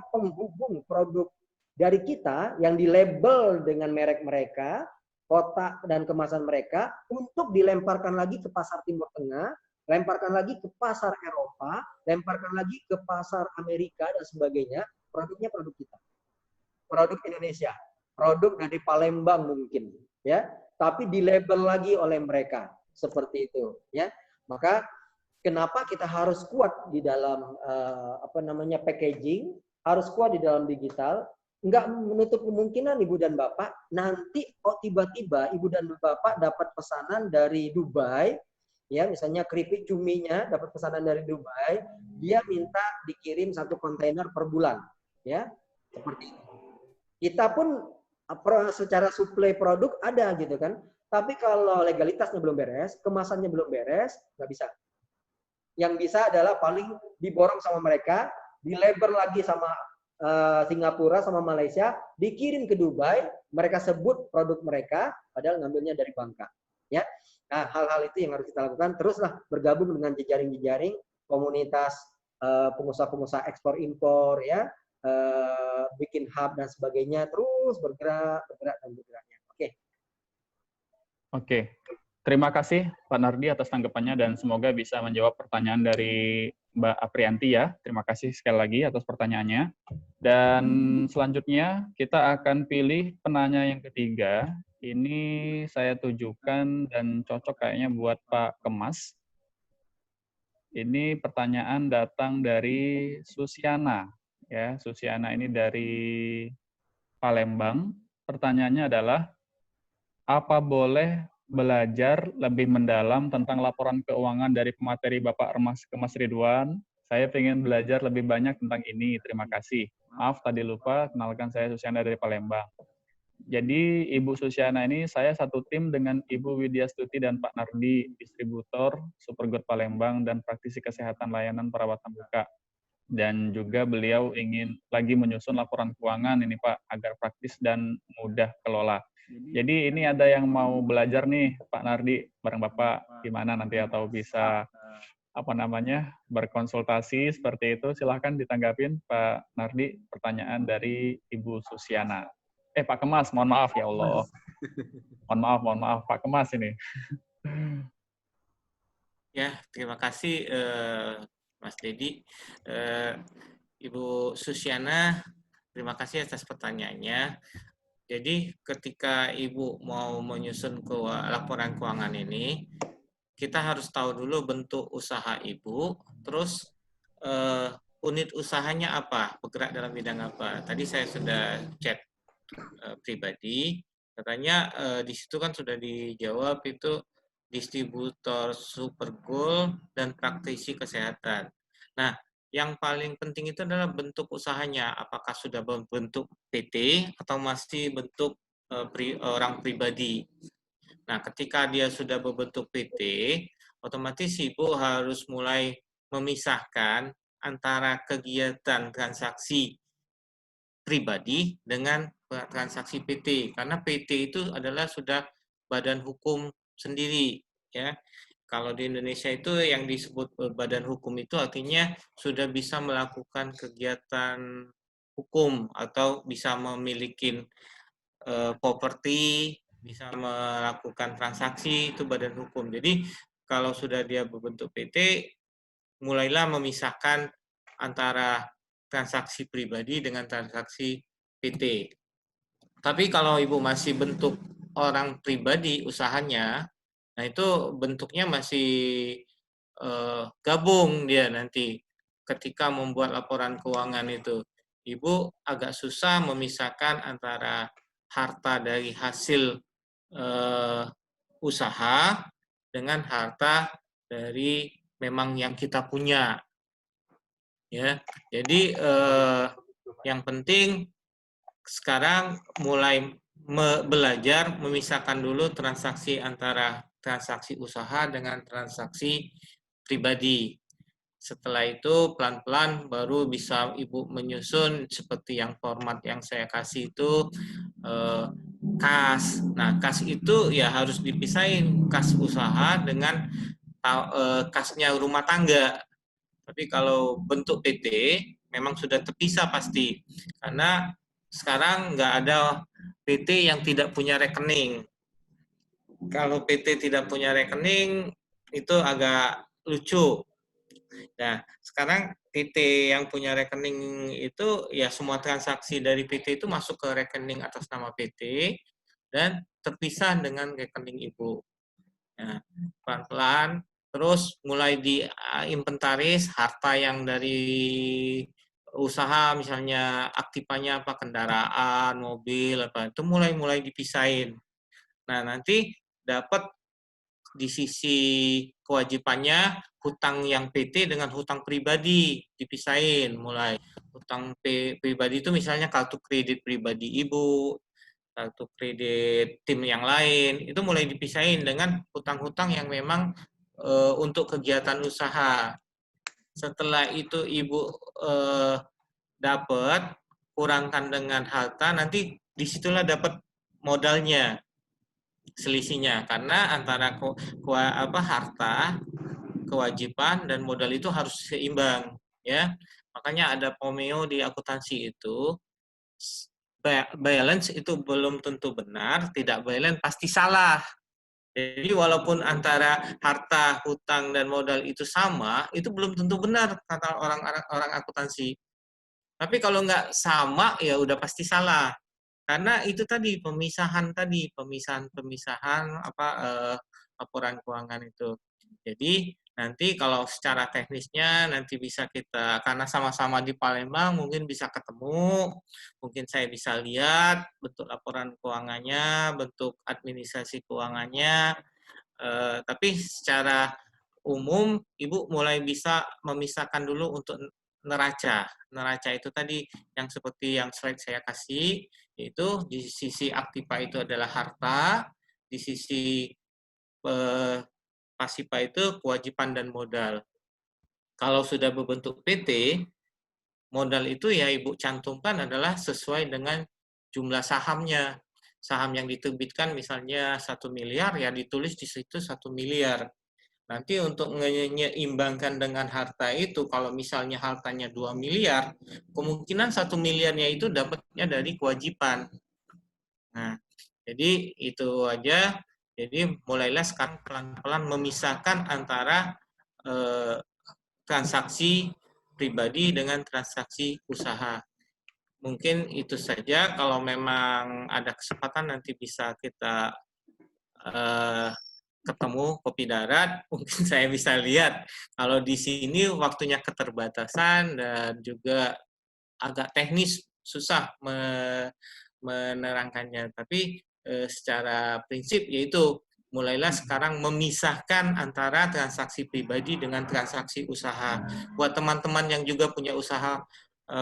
penghubung produk dari kita yang dilabel dengan merek mereka, kotak dan kemasan mereka untuk dilemparkan lagi ke pasar Timur Tengah, lemparkan lagi ke pasar Eropa, lemparkan lagi ke pasar Amerika dan sebagainya, produknya produk kita. Produk Indonesia, produk dari Palembang mungkin, ya, tapi dilabel lagi oleh mereka seperti itu, ya. Maka kenapa kita harus kuat di dalam packaging, harus kuat di dalam digital, nggak menutup kemungkinan Ibu dan Bapak nanti tiba-tiba Ibu dan Bapak dapat pesanan dari Dubai, ya misalnya keripik cuminya dapat pesanan dari Dubai, dia minta dikirim 1 kontainer per bulan, ya seperti itu. Kita pun secara suplai produk ada gitu kan, tapi kalau legalitasnya belum beres, kemasannya belum beres, nggak bisa. Yang bisa adalah paling diborong sama mereka, dilabel lagi sama Singapura sama Malaysia, dikirim ke Dubai, mereka sebut produk mereka, padahal ngambilnya dari Bangka. Ya, nah hal-hal itu yang harus kita lakukan. Teruslah bergabung dengan jejaring-jejaring komunitas pengusaha-pengusaha ekspor impor, ya, bikin hub dan sebagainya, terus bergerak dan bergeraknya. Oke. Terima kasih Pak Nardi atas tanggapannya dan semoga bisa menjawab pertanyaan dari Mbak Aprianti ya. Terima kasih sekali lagi atas pertanyaannya. Dan selanjutnya kita akan pilih penanya yang ketiga. Ini saya tujukan dan cocok kayaknya buat Pak Kemas. Ini pertanyaan datang dari Susiana. Ya, Susiana ini dari Palembang. Pertanyaannya adalah, apa boleh belajar lebih mendalam tentang laporan keuangan dari pemateri Bapak ke Mas Ridwan? Saya ingin belajar lebih banyak tentang ini. Terima kasih. Maaf tadi lupa, kenalkan saya Susiana dari Palembang. Jadi Ibu Susiana ini saya satu tim dengan Ibu Widya Stuti dan Pak Nardi, distributor Supergood Palembang dan praktisi kesehatan layanan perawatan muka. Dan juga beliau ingin lagi menyusun laporan keuangan ini Pak, agar praktis dan mudah kelola. Jadi ini ada yang mau belajar nih Pak Nardi bareng Bapak, gimana nanti atau bisa berkonsultasi seperti itu. Silahkan ditanggapin Pak Nardi, pertanyaan dari Ibu Susiana. Pak Kemas, mohon maaf ya Allah. Mohon maaf Pak Kemas ini. Ya, terima kasih Mas Dedi. Ibu Susiana, terima kasih atas pertanyaannya. Jadi ketika Ibu mau menyusun laporan keuangan ini, kita harus tahu dulu bentuk usaha Ibu, terus unit usahanya apa, bergerak dalam bidang apa. Tadi saya sudah chat pribadi, katanya di situ kan sudah dijawab itu distributor Supergold dan praktisi kesehatan. Nah, yang paling penting itu adalah bentuk usahanya, apakah sudah berbentuk PT atau masih bentuk orang pribadi. Nah, ketika dia sudah berbentuk PT, otomatis Ibu harus mulai memisahkan antara kegiatan transaksi pribadi dengan transaksi PT, karena PT itu adalah sudah badan hukum sendiri, ya. Kalau di Indonesia itu yang disebut badan hukum itu artinya sudah bisa melakukan kegiatan hukum atau bisa memiliki properti, bisa melakukan transaksi, itu badan hukum. Jadi kalau sudah dia berbentuk PT, mulailah memisahkan antara transaksi pribadi dengan transaksi PT. Tapi kalau Ibu masih bentuk orang pribadi usahanya, nah itu bentuknya masih gabung dia nanti. Ketika membuat laporan keuangan itu, Ibu agak susah memisahkan antara harta dari hasil usaha dengan harta dari memang yang kita punya. Ya, jadi yang penting sekarang mulai belajar memisahkan dulu transaksi antara transaksi usaha dengan transaksi pribadi. Setelah itu pelan-pelan baru bisa Ibu menyusun seperti yang format yang saya kasih itu kas. Nah, kas itu ya harus dipisahin kas usaha dengan kasnya rumah tangga. Tapi kalau bentuk PT memang sudah terpisah pasti, karena sekarang nggak ada PT yang tidak punya rekening. Kalau PT tidak punya rekening itu agak lucu. Nah, sekarang PT yang punya rekening itu ya semua transaksi dari PT itu masuk ke rekening atas nama PT dan terpisah dengan rekening Ibu. Nah, pelan-pelan terus mulai diinventaris harta yang dari usaha, misalnya aktifannya apa, kendaraan, mobil, apa itu mulai dipisahin. Nah, nanti dapat di sisi kewajibannya hutang yang PT dengan hutang pribadi dipisahin. Mulai hutang pribadi itu misalnya kartu kredit pribadi Ibu, kartu kredit tim yang lain, itu mulai dipisahin dengan hutang-hutang yang memang untuk kegiatan usaha. Setelah itu Ibu dapat, kurangkan dengan harta, nanti disitulah dapat modalnya, selisihnya. Karena antara harta, kewajiban, dan modal itu harus seimbang. Ya, makanya ada pomeo di akuntansi itu, balance itu belum tentu benar, tidak balance pasti salah. Jadi walaupun antara harta, hutang, dan modal itu sama, itu belum tentu benar kata orang akuntansi. Tapi kalau nggak sama, ya udah pasti salah. Karena itu tadi pemisahan laporan keuangan itu. Jadi Nanti kalau secara teknisnya nanti bisa kita, karena sama-sama di Palembang, mungkin bisa ketemu, mungkin saya bisa lihat bentuk laporan keuangannya, bentuk administrasi keuangannya, tapi secara umum Ibu mulai bisa memisahkan dulu untuk neraca. Neraca itu tadi yang seperti yang slide saya kasih, yaitu di sisi aktiva itu adalah harta, di sisi pasiva itu kewajiban dan modal. Kalau sudah berbentuk PT, modal itu ya Ibu cantumkan adalah sesuai dengan jumlah sahamnya. Saham yang diterbitkan misalnya 1 miliar, ya ditulis di situ 1 miliar. Nanti untuk menyeimbangkan dengan harta itu, kalau misalnya hartanya 2 miliar, kemungkinan 1 miliarnya itu dapatnya dari kewajiban. Nah, jadi itu aja. Jadi mulailah sekarang pelan-pelan memisahkan antara transaksi pribadi dengan transaksi usaha. Mungkin itu saja. Kalau memang ada kesempatan nanti bisa kita ketemu kopi darat, mungkin saya bisa lihat. Kalau di sini waktunya keterbatasan dan juga agak teknis, susah menerangkannya. Tapi secara prinsip yaitu mulailah sekarang memisahkan antara transaksi pribadi dengan transaksi usaha. Buat teman-teman yang juga punya usaha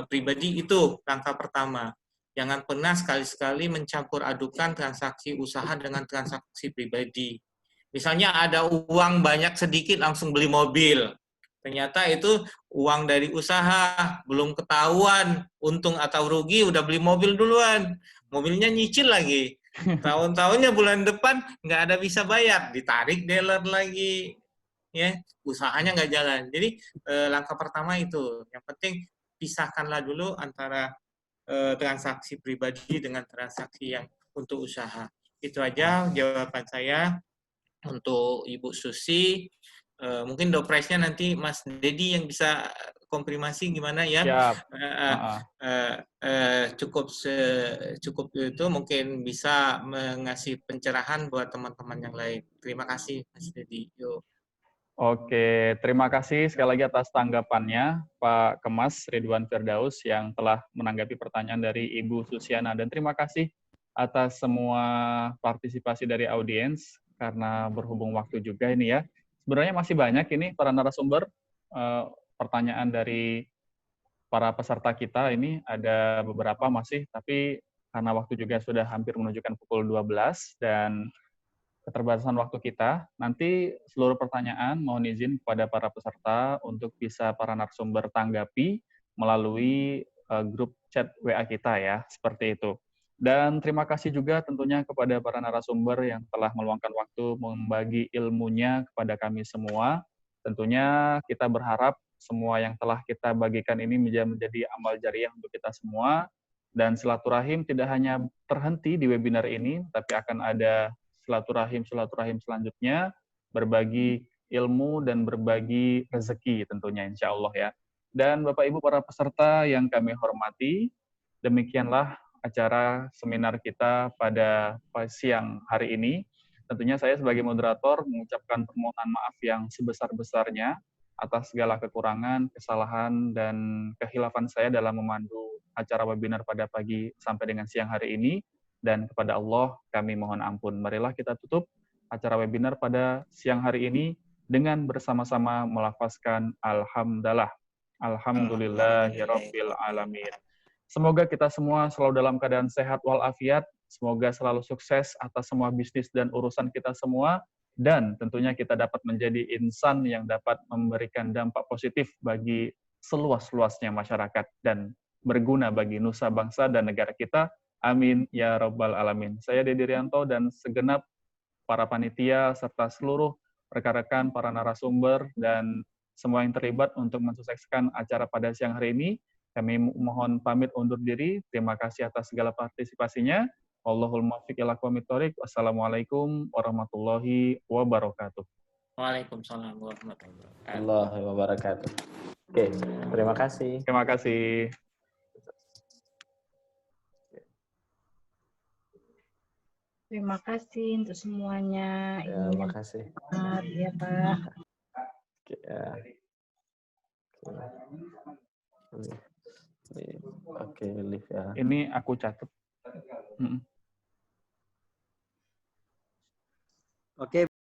pribadi, itu langkah pertama. Jangan pernah sekali-sekali mencampur adukan transaksi usaha dengan transaksi pribadi. Misalnya ada uang banyak sedikit langsung beli mobil. Ternyata itu uang dari usaha, belum ketahuan untung atau rugi udah beli mobil duluan. Mobilnya nyicil lagi. Tahun-tahunnya bulan depan nggak ada bisa bayar, ditarik dealer lagi. Ya, usahanya nggak jalan. Jadi langkah pertama itu. Yang penting pisahkanlah dulu antara transaksi pribadi dengan transaksi yang untuk usaha. Itu aja jawaban saya untuk Ibu Susi. Mungkin dopresnya nanti Mas Dedi yang bisa konfirmasi gimana ya. Siap. Cukup itu mungkin bisa mengasih pencerahan buat teman-teman yang lain. Terima kasih Mas Dedi. Yuk. Oke, terima kasih sekali lagi atas tanggapannya Pak Kemas Ridwan Firdaus yang telah menanggapi pertanyaan dari Ibu Susiana. Dan terima kasih atas semua partisipasi dari audiens, karena berhubung waktu juga ini ya. Sebenarnya masih banyak ini para narasumber, pertanyaan dari para peserta kita ini ada beberapa masih, tapi karena waktu juga sudah hampir menunjukkan pukul 12 dan keterbatasan waktu kita, nanti seluruh pertanyaan mohon izin kepada para peserta untuk bisa para narasumber tanggapi melalui grup chat WA kita ya, seperti itu. Dan terima kasih juga tentunya kepada para narasumber yang telah meluangkan waktu membagi ilmunya kepada kami semua. Tentunya kita berharap semua yang telah kita bagikan ini menjadi amal jariah untuk kita semua, dan silaturahim tidak hanya terhenti di webinar ini, tapi akan ada silaturahim selanjutnya, berbagi ilmu dan berbagi rezeki tentunya insya Allah ya. Dan Bapak Ibu para peserta yang kami hormati, demikianlah acara seminar kita pada siang hari ini. Tentunya saya sebagai moderator mengucapkan permohonan maaf yang sebesar-besarnya atas segala kekurangan, kesalahan, dan kehilafan saya dalam memandu acara webinar pada pagi sampai dengan siang hari ini. Dan kepada Allah kami mohon ampun. Marilah kita tutup acara webinar pada siang hari ini dengan bersama-sama melafazkan Alhamdulillah. Alhamdulillahirabbil alamin. Semoga kita semua selalu dalam keadaan sehat walafiat. Semoga selalu sukses atas semua bisnis dan urusan kita semua. Dan tentunya kita dapat menjadi insan yang dapat memberikan dampak positif bagi seluas-luasnya masyarakat dan berguna bagi nusa bangsa dan negara kita. Amin ya rabbal alamin. Saya Dedi Rianto dan segenap para panitia serta seluruh rekan-rekan para narasumber dan semua yang terlibat untuk mensukseskan acara pada siang hari ini. Kami mohon pamit undur diri. Terima kasih atas segala partisipasinya. Wallahul muwaffiq ila aqwamit thoriq. Wassalamualaikum warahmatullahi wabarakatuh. Waalaikumsalam warahmatullahi wabarakatuh. Oke, terima kasih. Terima kasih. Terima kasih untuk semuanya. Terima kasih. Ya, Pak. Ya. Oke, live ya. Ini aku catat. Oke,